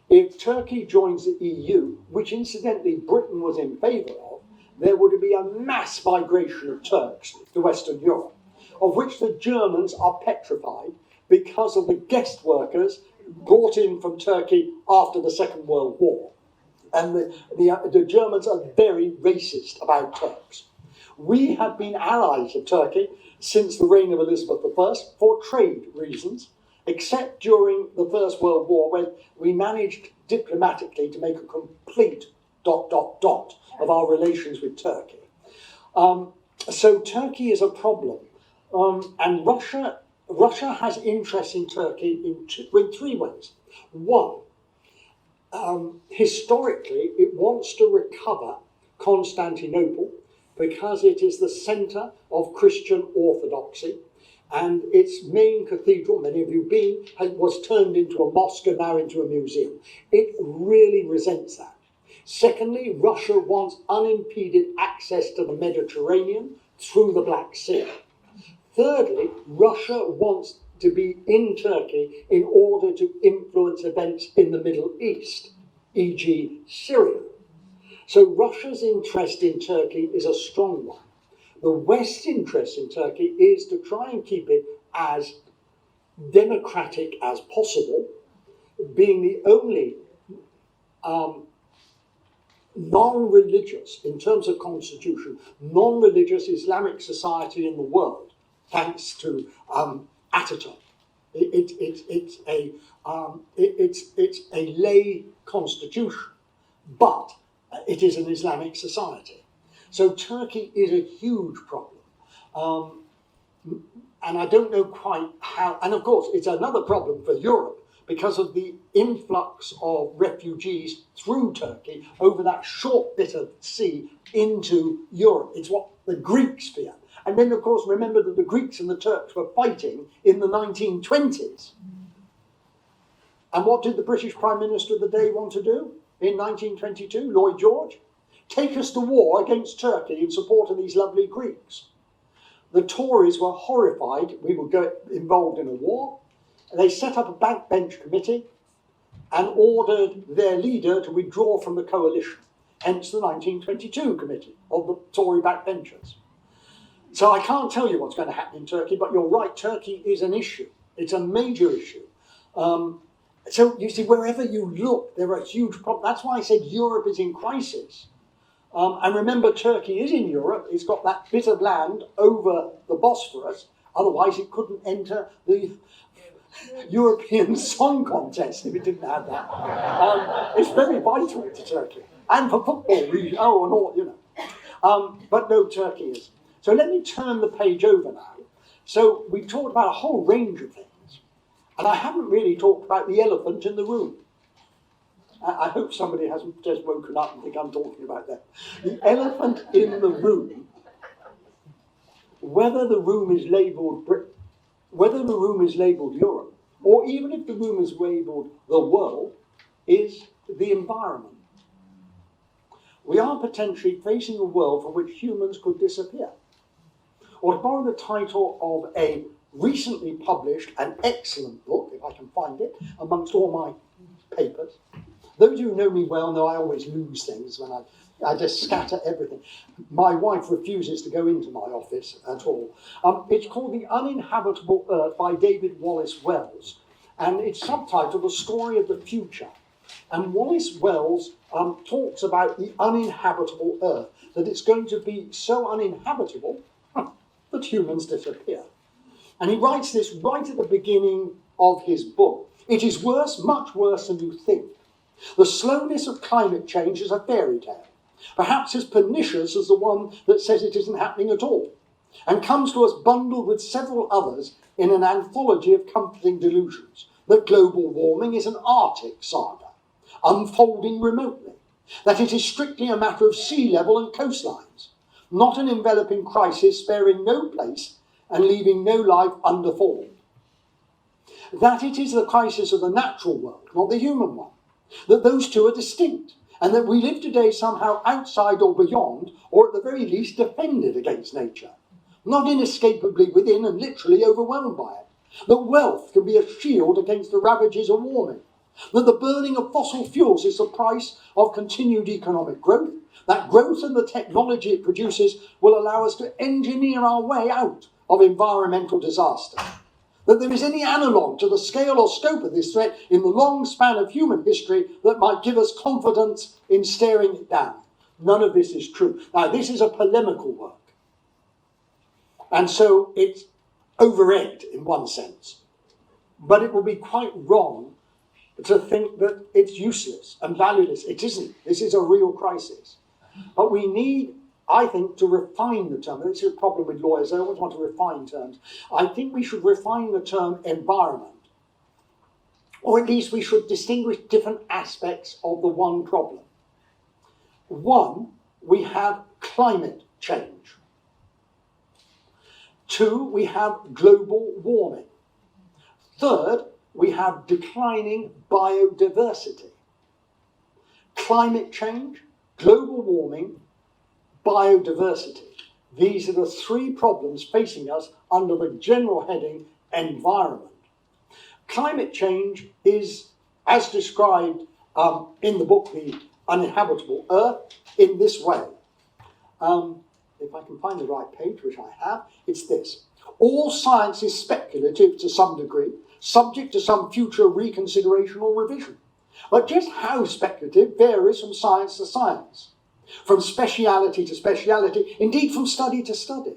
If Turkey joins the EU, which incidentally Britain was in favour of, there would be a mass migration of Turks to Western Europe, of which the Germans are petrified because of the guest workers brought in from Turkey after the Second World War. And the Germans are very racist about Turks. We have been allies of Turkey since the reign of Elizabeth I for trade reasons, except during the First World War when we managed diplomatically to make a complete ... of our relations with Turkey. So Turkey is a problem. And Russia has interest in Turkey in three ways. One, historically, it wants to recover Constantinople because it is the centre of Christian orthodoxy, and its main cathedral, many of you have been, was turned into a mosque and now into a museum. It really resents that. Secondly, Russia wants unimpeded access to the Mediterranean through the Black Sea. Thirdly, Russia wants to be in Turkey in order to influence events in the Middle East, e.g. Syria. So Russia's interest in Turkey is a strong one. The West's interest in Turkey is to try and keep it as democratic as possible, being the only non-religious, in terms of constitution, non-religious Islamic society in the world, thanks to Ataturk. It's a lay constitution, but it is an Islamic society. So Turkey is a huge problem. And I don't know quite how, and of course it's another problem for Europe because of the influx of refugees through Turkey over that short bit of sea into Europe. It's what the Greeks fear. And then, of course, remember that the Greeks and the Turks were fighting in the 1920s. And what did the British Prime Minister of the day want to do in 1922, Lloyd George? Take us to war against Turkey in support of these lovely Greeks. The Tories were horrified we would get involved in a war. And they set up a backbench committee and ordered their leader to withdraw from the coalition, hence the 1922 committee of the Tory backbenchers. So I can't tell you what's going to happen in Turkey, but you're right, Turkey is an issue. It's a major issue. So you see, wherever you look, there are huge problems. That's why I said Europe is in crisis. And remember, Turkey is in Europe. It's got that bit of land over the Bosphorus. Otherwise, it couldn't enter the European Song Contest if it didn't have that. It's very vital to Turkey. And for football, really. Oh, and all, you know. But no, Turkey is. So let me turn the page over now. So we talked about a whole range of things. And I haven't really talked about the elephant in the room. I hope somebody hasn't just woken up and think I'm talking about that. The elephant in the room, whether the room is labelled Britain, whether the room is labelled Europe, or even if the room is labelled the world, is the environment. We are potentially facing a world from which humans could disappear. Or to borrow the title of a recently published and excellent book, if I can find it, amongst all my papers. Those who know me well know I always lose things when I just scatter everything. My wife refuses to go into my office at all. It's called The Uninhabitable Earth by David Wallace Wells, and it's subtitled The Story of the Future. And Wallace Wells talks about the uninhabitable Earth, that it's going to be so uninhabitable that humans disappear. And he writes this right at the beginning of his book. It is worse, much worse than you think. The slowness of climate change is a fairy tale, perhaps as pernicious as the one that says it isn't happening at all, and comes to us bundled with several others in an anthology of comforting delusions, that global warming is an Arctic saga, unfolding remotely, that it is strictly a matter of sea level and coastlines, not an enveloping crisis sparing no place and leaving no life underformed. That it is the crisis of the natural world, not the human one, that those two are distinct, and that we live today somehow outside or beyond, or at the very least defended against nature, not inescapably within and literally overwhelmed by it, that wealth can be a shield against the ravages of warming, that the burning of fossil fuels is the price of continued economic growth, that growth and the technology it produces will allow us to engineer our way out of environmental disaster, that there is any analogue to the scale or scope of this threat in the long span of human history that might give us confidence in staring it down. None of this is true. Now, this is a polemical work, and so it's over-egged in one sense, but it will be quite wrong to think that it's useless and valueless. It isn't. This is a real crisis. But we need, I think, to refine the term. This is a problem with lawyers. They always want to refine terms. I think we should refine the term environment, or at least we should distinguish different aspects of the one problem. One, we have climate change. Two, we have global warming. Third, we have declining biodiversity. Climate change, global warming, biodiversity. These are the three problems facing us under the general heading environment. Climate change is, as described in the book The Uninhabitable Earth, in this way. If I can find the right page, which I have, it's this. All science is speculative to some degree, subject to some future reconsideration or revision. But just how speculative varies from science to science, from speciality to speciality, indeed from study to study.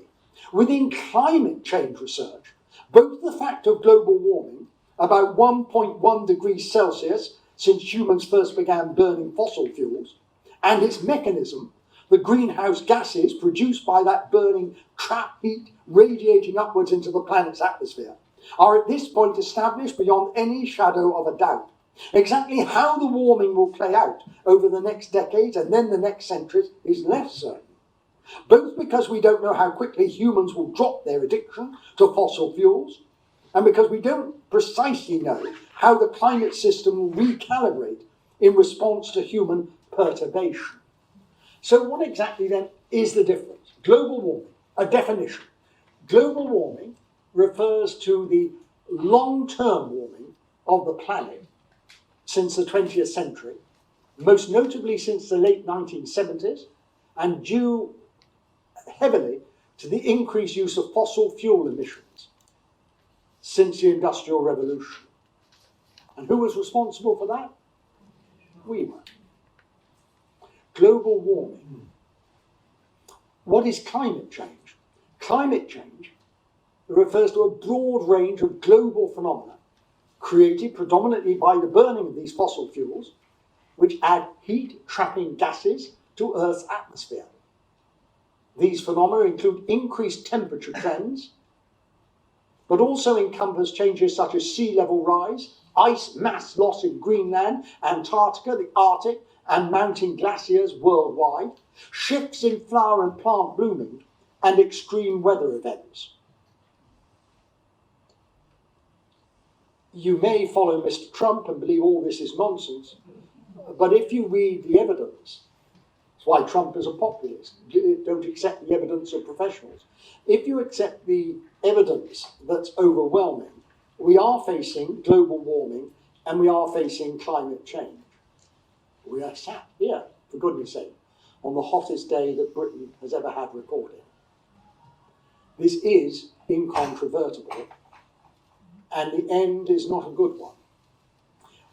Within climate change research, both the fact of global warming, about 1.1 degrees Celsius since humans first began burning fossil fuels, and its mechanism, the greenhouse gases produced by that burning trap heat radiating upwards into the planet's atmosphere, are at this point established beyond any shadow of a doubt. Exactly how the warming will play out over the next decades and then the next centuries is less certain, both because we don't know how quickly humans will drop their addiction to fossil fuels, and because we don't precisely know how the climate system will recalibrate in response to human perturbation. So what exactly then is the difference? Global warming, a definition. Global warming refers to the long-term warming of the planet since the 20th century, most notably since the late 1970s, and due heavily to the increased use of fossil fuel emissions since the Industrial Revolution. And who was responsible for that? We were. Global warming. What is climate change? Climate change refers to a broad range of global phenomena created predominantly by the burning of these fossil fuels, which add heat-trapping gases to Earth's atmosphere. These phenomena include increased temperature trends, but also encompass changes such as sea level rise, ice mass loss in Greenland, Antarctica, the Arctic, and mounting glaciers worldwide, shifts in flower and plant blooming, and extreme weather events. You may follow Mr. Trump and believe all this is nonsense, but if you read the evidence, that's why Trump is a populist, don't accept the evidence of professionals. If you accept the evidence that's overwhelming, we are facing global warming and we are facing climate change. We are sat here, for goodness sake, on the hottest day that Britain has ever had recorded. This is incontrovertible, and the end is not a good one.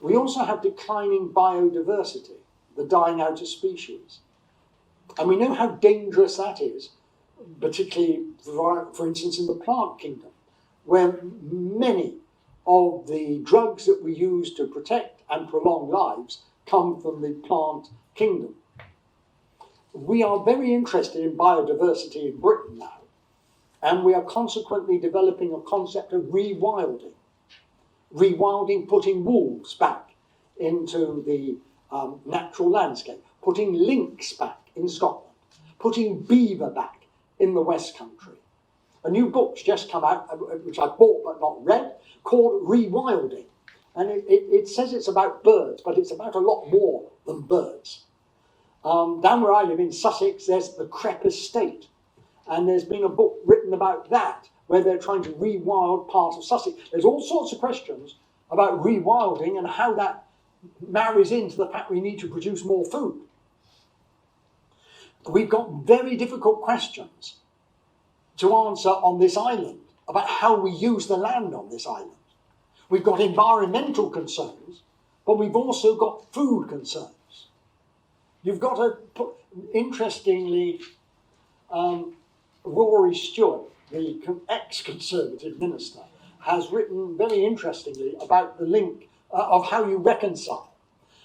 We also have declining biodiversity, the dying out of species. And we know how dangerous that is, particularly, for instance, in the plant kingdom, where many of the drugs that we use to protect and prolong lives come from the plant kingdom. We are very interested in biodiversity in Britain now, and we are consequently developing a concept of rewilding. Rewilding, putting wolves back into the natural landscape. putting lynx back in Scotland, putting beaver back in the West Country. A new book's just come out, which I bought but not read, called Rewilding. And it says it's about birds, but it's about a lot more than birds. Down where I live in Sussex, there's the Crep Estate. And there's been a book written about that, where they're trying to rewild part of Sussex. There's all sorts of questions about rewilding and how that marries into the fact we need to produce more food. We've got very difficult questions to answer on this island about how we use the land on this island. We've got environmental concerns, but we've also got food concerns. You've got to put, interestingly, Rory Stewart, the ex-Conservative minister, has written very interestingly about the link of how you reconcile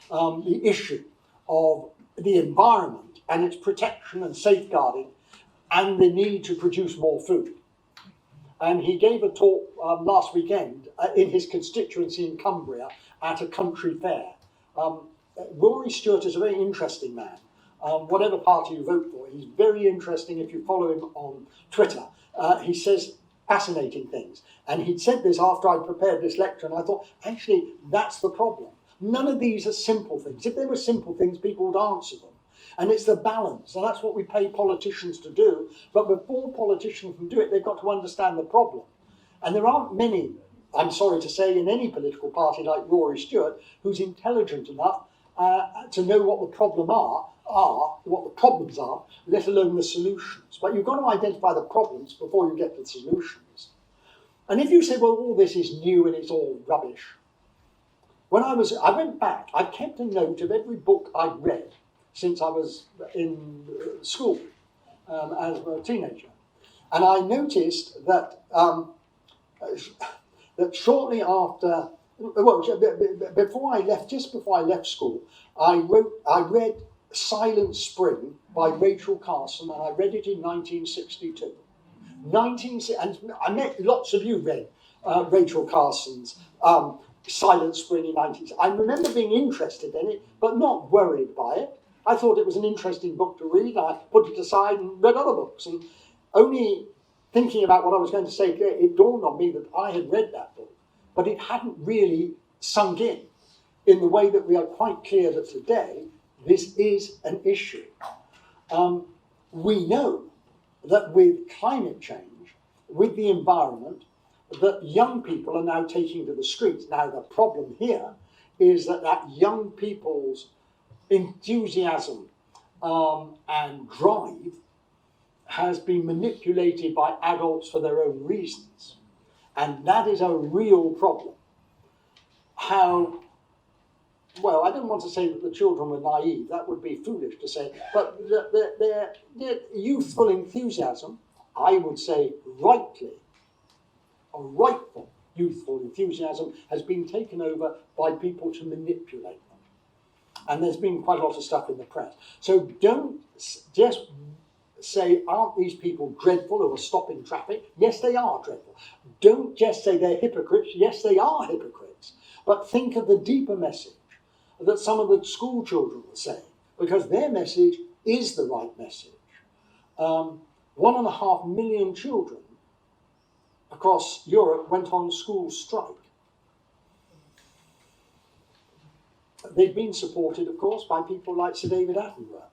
the issue of the environment and its protection and safeguarding and the need to produce more food. And he gave a talk last weekend in his constituency in Cumbria at a country fair. Rory Stewart is a very interesting man. Whatever party you vote for, he's very interesting if you follow him on Twitter. He says fascinating things. And he'd said this after I'd prepared this lecture, and I thought, actually, that's the problem. None of these are simple things. If they were simple things, people would answer them. And it's the balance, and that's what we pay politicians to do. But before politicians can do it, they've got to understand the problem. And there aren't many, I'm sorry to say, in any political party like Rory Stewart, who's intelligent enough to know what the problems are, let alone the solutions. But you've got to identify the problems before you get to the solutions. And if you say, well, all this is new and it's all rubbish. I went back, I kept a note of every book I'd read since I was in school as a teenager. And I noticed that that shortly after, just before I left school, I read Silent Spring by Rachel Carson, and I read it in 1962. And I met lots of you read Rachel Carson's Silent Spring in 1960. I remember being interested in it, but not worried by it. I thought it was an interesting book to read. I put it aside and read other books. And only thinking about what I was going to say, it dawned on me that I had read that book, but it hadn't really sunk in the way that we are quite clear that today this is an issue. We know that with climate change, with the environment, that young people are now taking to the streets. Now, the problem here is that young people's enthusiasm and drive has been manipulated by adults for their own reasons. And that is a real problem. Well, I don't want to say that the children were naive, that would be foolish to say, but their youthful enthusiasm, I would say rightly, a rightful youthful enthusiasm has been taken over by people to manipulate them. And there's been quite a lot of stuff in the press. So don't just say, aren't these people dreadful who are stopping traffic? Yes, they are dreadful. Don't just say they're hypocrites. Yes, they are hypocrites. But think of the deeper message that some of the school children were saying, because their message is the right message. 1.5 million children across Europe went on school strike. They've been supported, of course, by people like Sir David Attenborough.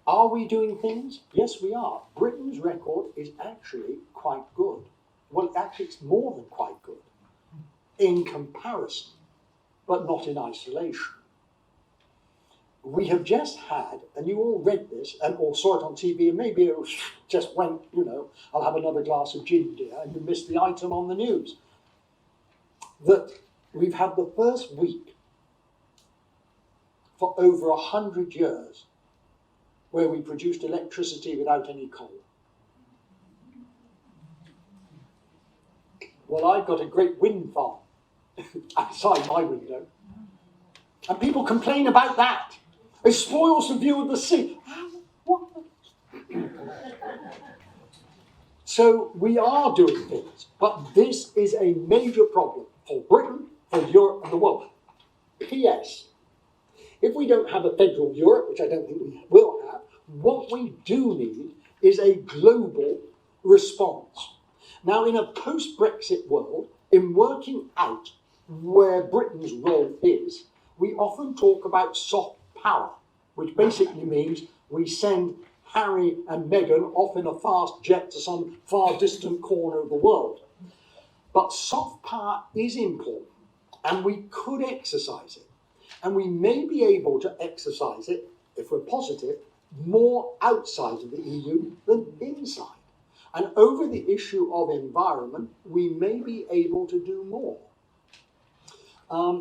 Are we doing things? Yes, we are. Britain's record is actually quite good. Well, actually, it's more than quite good in comparison, but not in isolation. We have just had, and you all read this, or saw it on TV, and maybe it just went, I'll have another glass of gin, dear, and you missed the item on the news, that we've had the first week for over 100 years where we produced electricity without any coal. Well, I've got a great wind farm outside my window, and people complain about that. It spoils the view of the sea. What? So we are doing things, but this is a major problem for Britain, for Europe and the world. P.S. if we don't have a federal Europe, which I don't think we will have, what we do need is a global response. Now, in a post-Brexit world, in working out where Britain's role is, we often talk about soft power, which basically means we send Harry and Meghan off in a fast jet to some far distant corner of the world. But soft power is important, and we could exercise it. And we may be able to exercise it, if we're positive, more outside of the EU than inside. And over the issue of environment, we may be able to do more.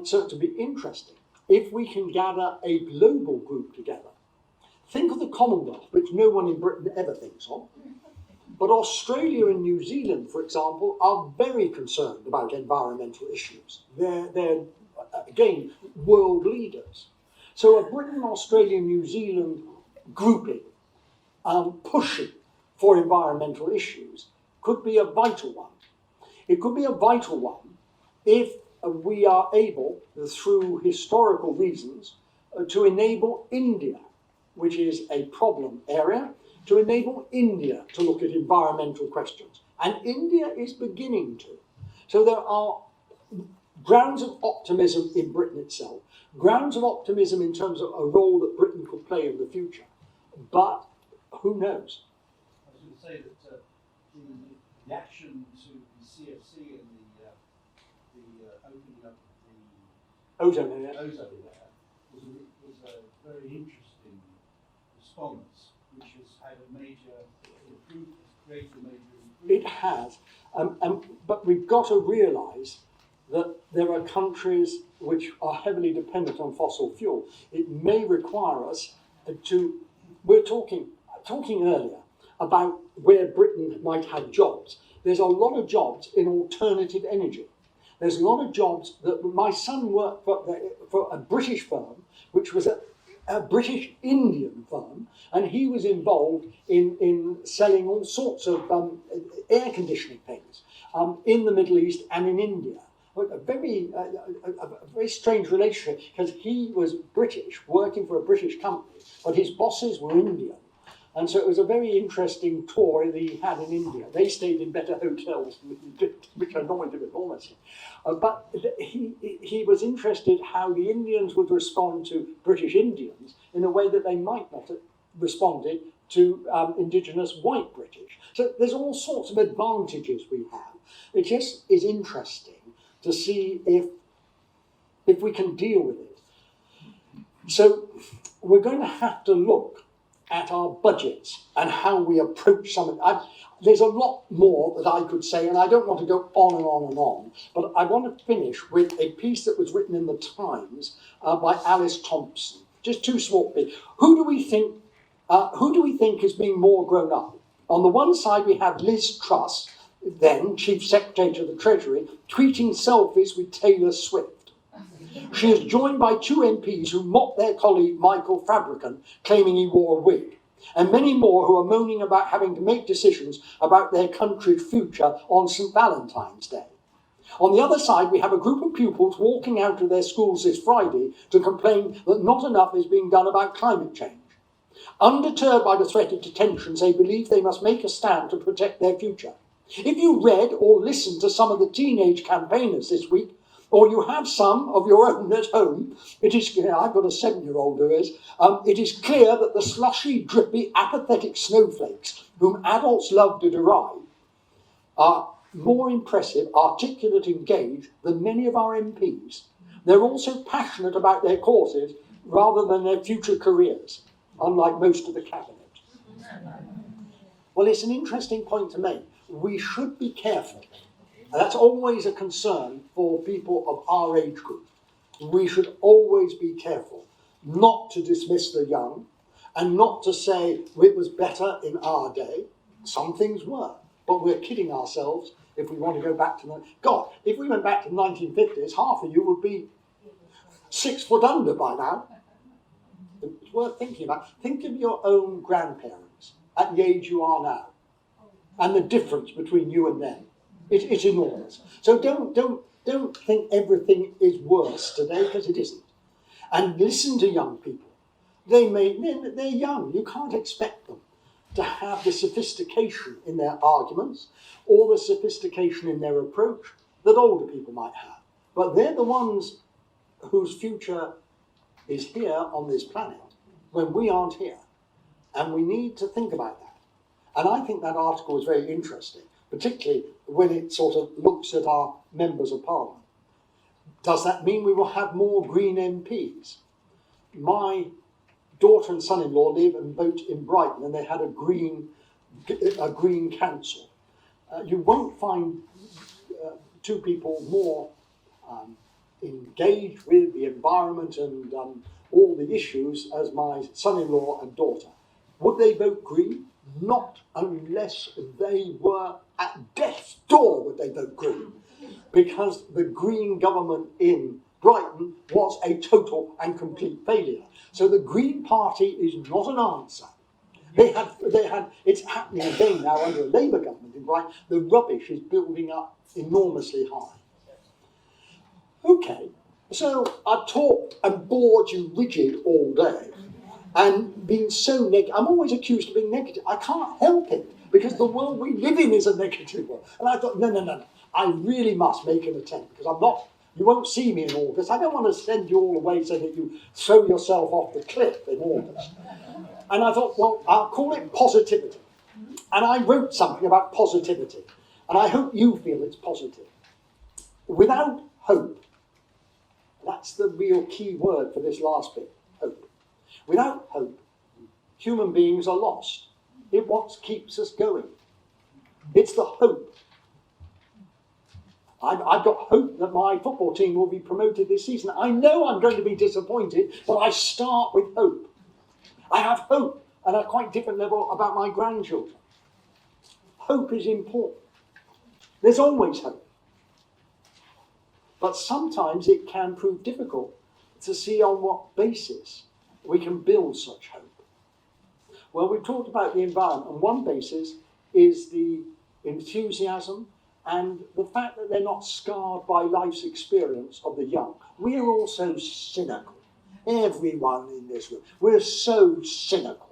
So it'll be interesting if we can gather a global group together. Think of the Commonwealth, which no one in Britain ever thinks of. But Australia and New Zealand, for example, are very concerned about environmental issues. They're again, world leaders. So a Britain, Australia, New Zealand grouping pushing for environmental issues could be a vital one. It could be a vital one if we are able, through historical reasons, to enable India, which is a problem area, to enable India to look at environmental questions. And India is beginning to. So there are grounds of optimism in Britain itself, grounds of optimism in terms of a role that Britain could play in the future. But who knows? I was going to say that the reaction to the CFC and the opening up of the Ozone layer. ozone layer was a very interesting response, which has had a major improvement, created a major improvement. It has, but we've got to realise that there are countries which are heavily dependent on fossil fuel. It may require us to. We're talking earlier about where Britain might have jobs. There's a lot of jobs in alternative energy. There's a lot of jobs that my son worked for a British firm, which was a British Indian firm, and he was involved in selling all sorts of air conditioning things in the Middle East and in India. A very strange relationship, because he was British, working for a British company, but his bosses were Indian. And so it was a very interesting tour that he had in India. They stayed in better hotels than he did, which annoyed him enormously. But he was interested how the Indians would respond to British Indians in a way that they might not have responded to indigenous white British. So there's all sorts of advantages we have. It just is interesting to see if we can deal with it. So we're going to have to look at our budgets and how we approach some of it. There's a lot more that I could say, and I don't want to go on and on and on, but I want to finish with a piece that was written in the Times by Alice Thompson. Just two small bits. Who do we think is being more grown up? On the one side, we have Liz Truss, then Chief Secretary to the Treasury, tweeting selfies with Taylor Swift. She is joined by two MPs who mocked their colleague Michael Fabricant, claiming he wore a wig, and many more who are moaning about having to make decisions about their country's future on St. Valentine's Day. On the other side, we have a group of pupils walking out of their schools this Friday to complain that not enough is being done about climate change. Undeterred by the threat of detentions, they believe they must make a stand to protect their future. If you read or listened to some of the teenage campaigners this week, or you have some of your own at home, it is clear, I've got a 7-year-old who is, it is clear that the slushy, drippy, apathetic snowflakes whom adults love to deride are more impressive, articulate, engaged than many of our MPs. They're also passionate about their causes rather than their future careers, unlike most of the cabinet. Well, it's an interesting point to make. We should be careful. And that's always a concern for people of our age group. We should always be careful not to dismiss the young and not to say it was better in our day. Some things were, but we're kidding ourselves if we want to go back to the... God, if we went back to the 1950s, half of you would be 6 foot under by now. It's worth thinking about. Think of your own grandparents at the age you are now and the difference between you and them. It's enormous. So don't think everything is worse today, because it isn't. and listen to young people. They're young. You can't expect them to have the sophistication in their arguments or the sophistication in their approach that older people might have. But they're the ones whose future is here on this planet when we aren't here. And we need to think about that. And I think that article is very interesting, particularly when it sort of looks at our members of parliament. Does that mean we will have more Green MPs? My daughter and son-in-law live and vote in Brighton, and they had a green council. You won't find two people more engaged with the environment and all the issues as my son-in-law and daughter. Would they vote Green? Not unless they were at death's door would they vote Green, because the Green government in Brighton was a total and complete failure. So the Green Party is not an answer. They had. It's happening again now under a Labour government in Brighton. The rubbish is building up enormously high. Okay, so I've talked and bored you rigid all day, and been so negative. I'm always accused of being negative. I can't help it because the world we live in is a negative world. And I thought, no. I really must make an attempt because I'm not. You won't see me in August. I don't want to send you all away so that you throw yourself off the cliff in August. And I thought, well, I'll call it positivity. And I wrote something about positivity. And I hope you feel it's positive. Without hope, that's the real key word for this last bit, hope. Without hope, human beings are lost. It's what keeps us going. It's the hope. I've got hope that my football team will be promoted this season. I know I'm going to be disappointed, but I start with hope. I have hope at a quite different level about my grandchildren. Hope is important. There's always hope. But sometimes it can prove difficult to see on what basis we can build such hope. Well, we've talked about the environment, and one basis is the enthusiasm and the fact that they're not scarred by life's experience of the young. We're all so cynical. Everyone in this room. We're so cynical.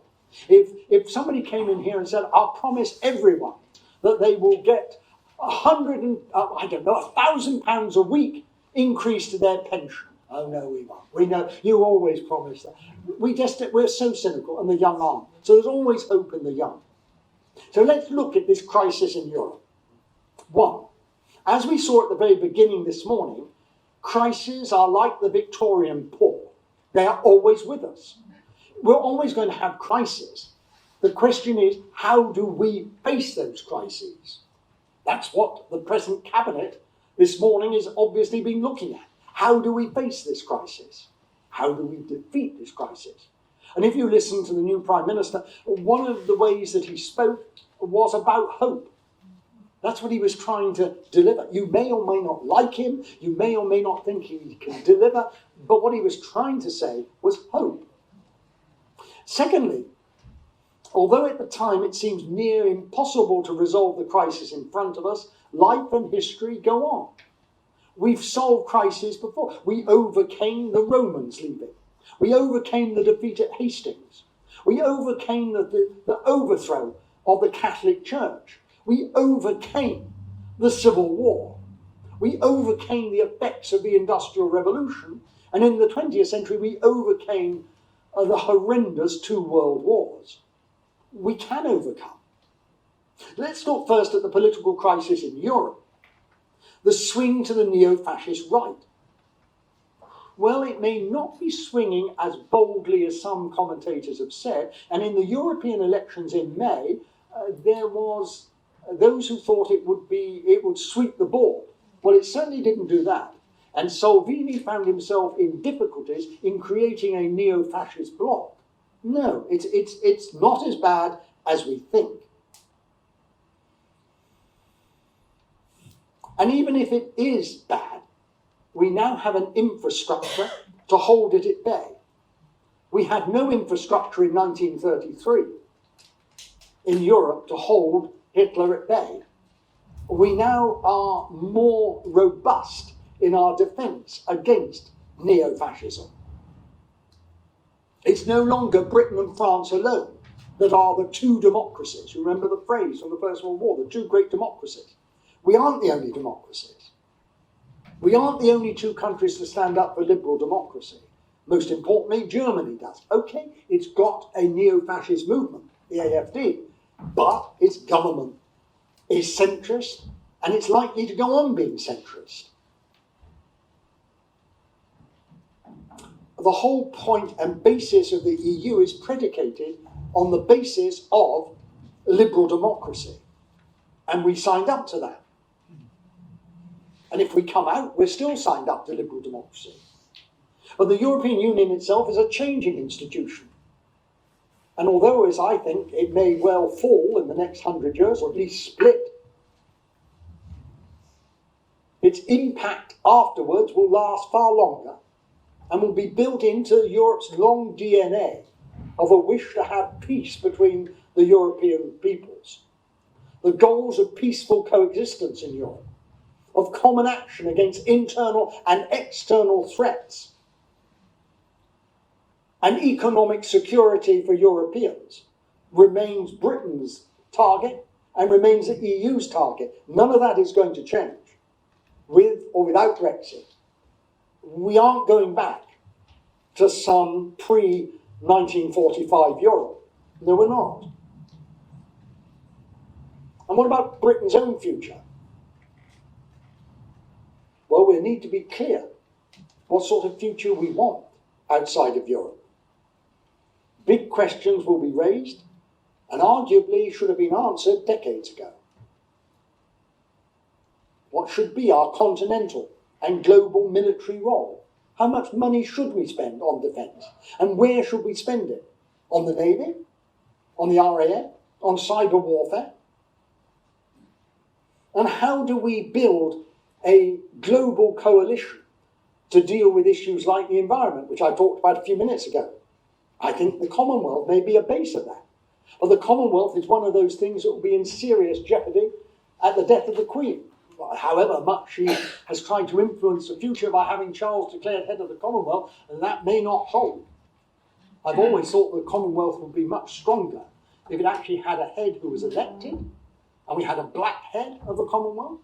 If somebody came in here and said, I'll promise everyone that they will get £1,000 a week increase to their pension. Oh no, we won't. We know you always promise that. We're so cynical, and the young aren't. So there's always hope in the young. So let's look at this crisis in Europe. One, as we saw at the very beginning this morning, crises are like the Victorian poor. They are always with us. We're always going to have crises. The question is, how do we face those crises? That's what the present cabinet this morning has obviously been looking at. How do we face this crisis? How do we defeat this crisis? And if you listen to the new Prime Minister, one of the ways that he spoke was about hope. That's what he was trying to deliver. You may or may not like him, you may or may not think he can deliver, but what he was trying to say was hope. Secondly, although at the time it seems near impossible to resolve the crisis in front of us, life and history go on. We've solved crises before. We overcame the Romans leaving. We overcame the defeat at Hastings. We overcame the overthrow of the Catholic Church. We overcame the Civil War. We overcame the effects of the Industrial Revolution. And in the 20th century, we overcame the horrendous 2 world wars. We can overcome. Let's look first at the political crisis in Europe. The swing to the neo-fascist right. Well, it may not be swinging as boldly as some commentators have said, and in the European elections in May, there was those who thought it would sweep the board. Well, it certainly didn't do that. And Salvini found himself in difficulties in creating a neo-fascist bloc. No, it's not as bad as we think. And even if it is bad, we now have an infrastructure to hold it at bay. We had no infrastructure in 1933 in Europe to hold Hitler at bay. We now are more robust in our defence against neo-fascism. It's no longer Britain and France alone that are the two democracies. You remember the phrase from the First World War, the two great democracies. We aren't the only democracies. We aren't the only two countries to stand up for liberal democracy. Most importantly, Germany does. Okay, it's got a neo-fascist movement, the AfD, but its government is centrist, and it's likely to go on being centrist. The whole point and basis of the EU is predicated on the basis of liberal democracy. And we signed up to that. And if we come out, we're still signed up to liberal democracy. But the European Union itself is a changing institution. And although, as I think, it may well fall in the next 100 years, or at least split, its impact afterwards will last far longer and will be built into Europe's long DNA of a wish to have peace between the European peoples. The goals of peaceful coexistence in Europe, of common action against internal and external threats, and economic security for Europeans remains Britain's target and remains the EU's target. None of that is going to change, with or without Brexit. We aren't going back to some pre-1945 Europe. No, we're not. And what about Britain's own future? Well, we need to be clear what sort of future we want outside of Europe. Big questions will be raised, and arguably should have been answered decades ago. What should be our continental and global military role? How much money should we spend on defence? And where should we spend it? On the Navy? On the RAF? On cyber warfare? And how do we build a global coalition to deal with issues like the environment, which I talked about a few minutes ago? I think the Commonwealth may be a base of that. But the Commonwealth is one of those things that will be in serious jeopardy at the death of the Queen. However much she has tried to influence the future by having Charles declared head of the Commonwealth, and that may not hold. I've always thought the Commonwealth would be much stronger if it actually had a head who was elected, and we had a black head of the Commonwealth.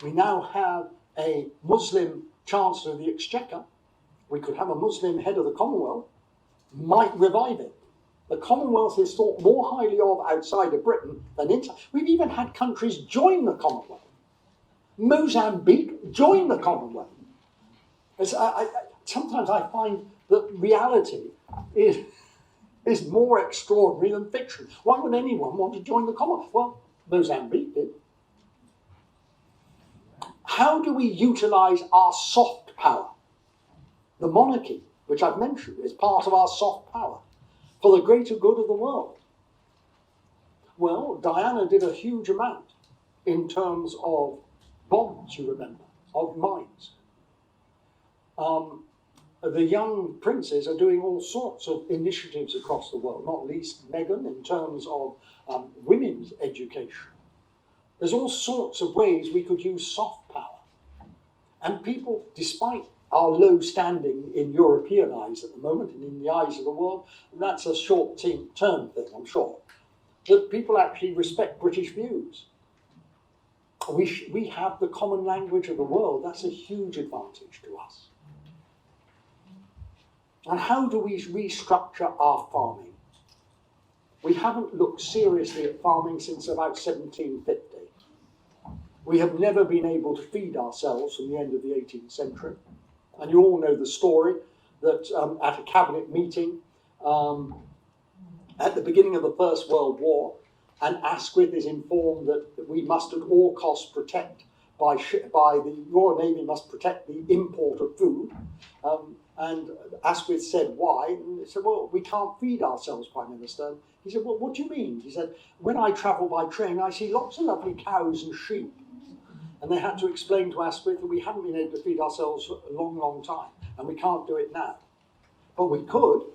We now have a Muslim Chancellor of the Exchequer. We could have a Muslim head of the Commonwealth, might revive it. The Commonwealth is thought more highly of outside of Britain than inside. We've even had countries join the Commonwealth. Mozambique joined the Commonwealth. Sometimes I find that reality is more extraordinary than fiction. Why would anyone want to join the Commonwealth? Well, Mozambique did. How do we utilise our soft power? The monarchy, which I've mentioned, is part of our soft power for the greater good of the world. Well, Diana did a huge amount in terms of bombs, you remember, of mines. The young princes are doing all sorts of initiatives across the world, not least Meghan in terms of women's education. There's all sorts of ways we could use soft power. And people, despite our low standing in European eyes at the moment and in the eyes of the world, and that's a short-term thing, I'm sure, that people actually respect British views. We have the common language of the world. That's a huge advantage to us. And how do we restructure our farming? We haven't looked seriously at farming since about 1750. We have never been able to feed ourselves from the end of the 18th century. And you all know the story that at a cabinet meeting at the beginning of the First World War, and Asquith is informed that we must at all costs protect by the Royal Navy must protect the import of food. And Asquith said, why? And they said, well, we can't feed ourselves, Prime Minister. And he said, well, what do you mean? He said, when I travel by train, I see lots of lovely cows and sheep. And they had to explain to Asquith that we hadn't been able to feed ourselves for a long, long time, and we can't do it now. But we could.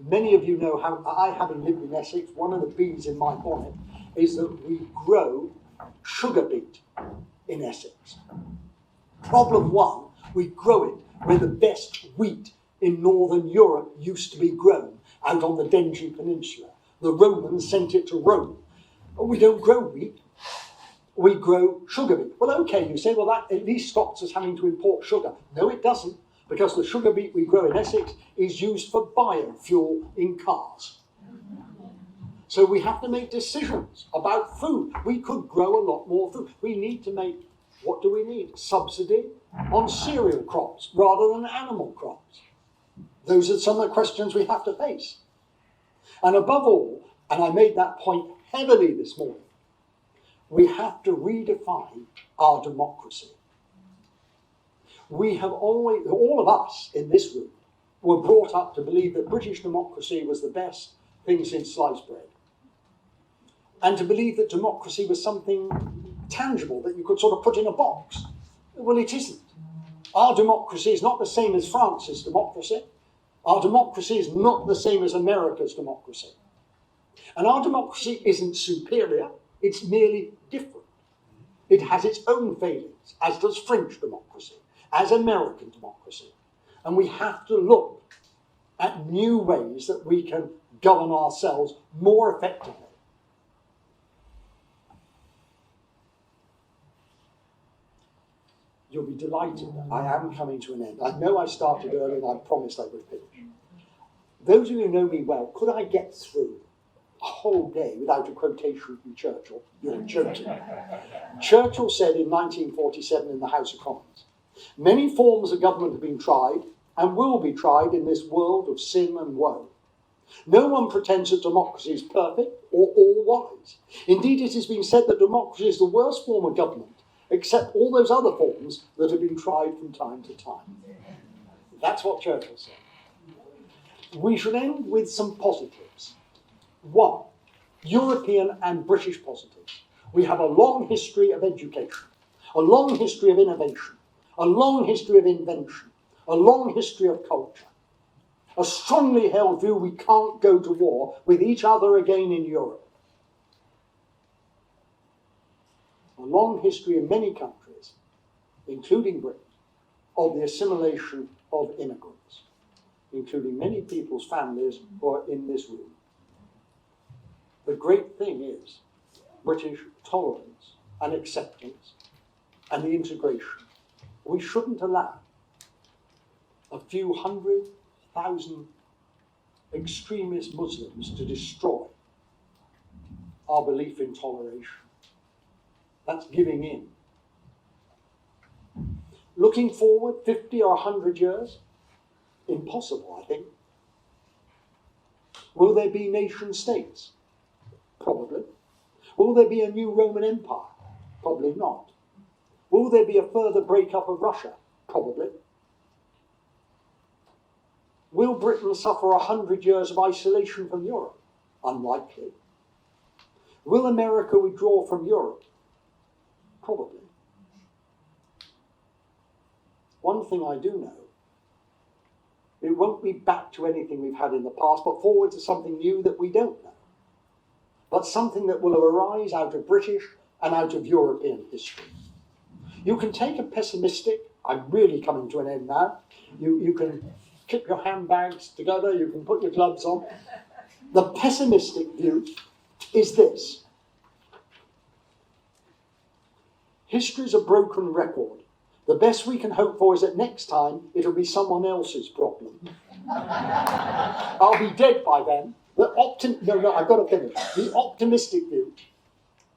Many of you know how I, having lived in Essex, one of the bees in my bonnet is that we grow sugar beet in Essex. Problem one, we grow it where the best wheat in northern Europe used to be grown out on the Dengi Peninsula. The Romans sent it to Rome. But we don't grow wheat. We grow sugar beet. Well, okay, you say, well, that at least stops us having to import sugar. No, it doesn't, because the sugar beet we grow in Essex is used for biofuel in cars. So we have to make decisions about food. We could grow a lot more food. We need to make, what do we need? Subsidy on cereal crops rather than animal crops. Those are some of the questions we have to face. And above all, and I made that point heavily this morning, we have to redefine our democracy. We have always, all of us in this room, were brought up to believe that British democracy was the best thing since sliced bread. And to believe that democracy was something tangible that you could sort of put in a box. Well, it isn't. Our democracy is not the same as France's democracy. Our democracy is not the same as America's democracy. And our democracy isn't superior, it's merely different. It has its own failings, as does French democracy, as American democracy. And we have to look at new ways that we can govern ourselves more effectively. You'll be delighted that I am coming to an end. I know I started early and I promised I would finish. Those of you who know me well, could I get through a whole day without a quotation from Churchill? You're joking. Churchill said in 1947 in the House of Commons, "Many forms of government have been tried and will be tried in this world of sin and woe. No one pretends that democracy is perfect or all-wise. Indeed, it has been said that democracy is the worst form of government, except all those other forms that have been tried from time to time." That's what Churchill said. We should end with some positives. One, European and British positives. We have a long history of education, a long history of innovation, a long history of invention, a long history of culture, a strongly held view we can't go to war with each other again in Europe. A long history in many countries, including Britain, of the assimilation of immigrants, including many people's families who are in this room. The great thing is British tolerance and acceptance and the integration. We shouldn't allow a few 100,000 extremist Muslims to destroy our belief in toleration. That's giving in. Looking forward 50 or 100 years? Impossible, I think. Will there be nation states? Probably. Will there be a new Roman Empire? Probably not. Will there be a further breakup of Russia? Probably. Will Britain suffer 100 years of isolation from Europe? Unlikely. Will America withdraw from Europe? Probably. One thing I do know, it won't be back to anything we've had in the past, but forward to something new that we don't know. But something that will arise out of British and out of European history. You can take a pessimistic, I'm really coming to an end now, you can keep your handbags together, you can put your gloves on. The pessimistic view is this. History's a broken record. The best we can hope for is that next time it'll be someone else's problem. I'll be dead by then. I've got to finish. The optimistic view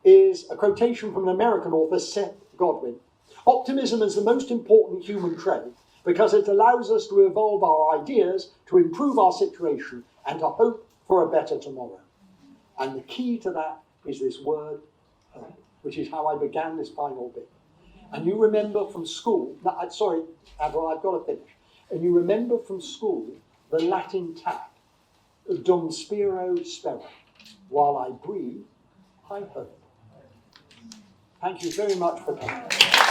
is a quotation from an American author, Seth Godin. Optimism is the most important human trait because it allows us to evolve our ideas, to improve our situation, and to hope for a better tomorrow. And the key to that is this word, hope, which is how I began this final bit. And you remember from school, sorry, Avril, I've got to finish. And you remember from school the Latin tag, dum spiro spero, while I breathe, I hope. Thank you very much for coming.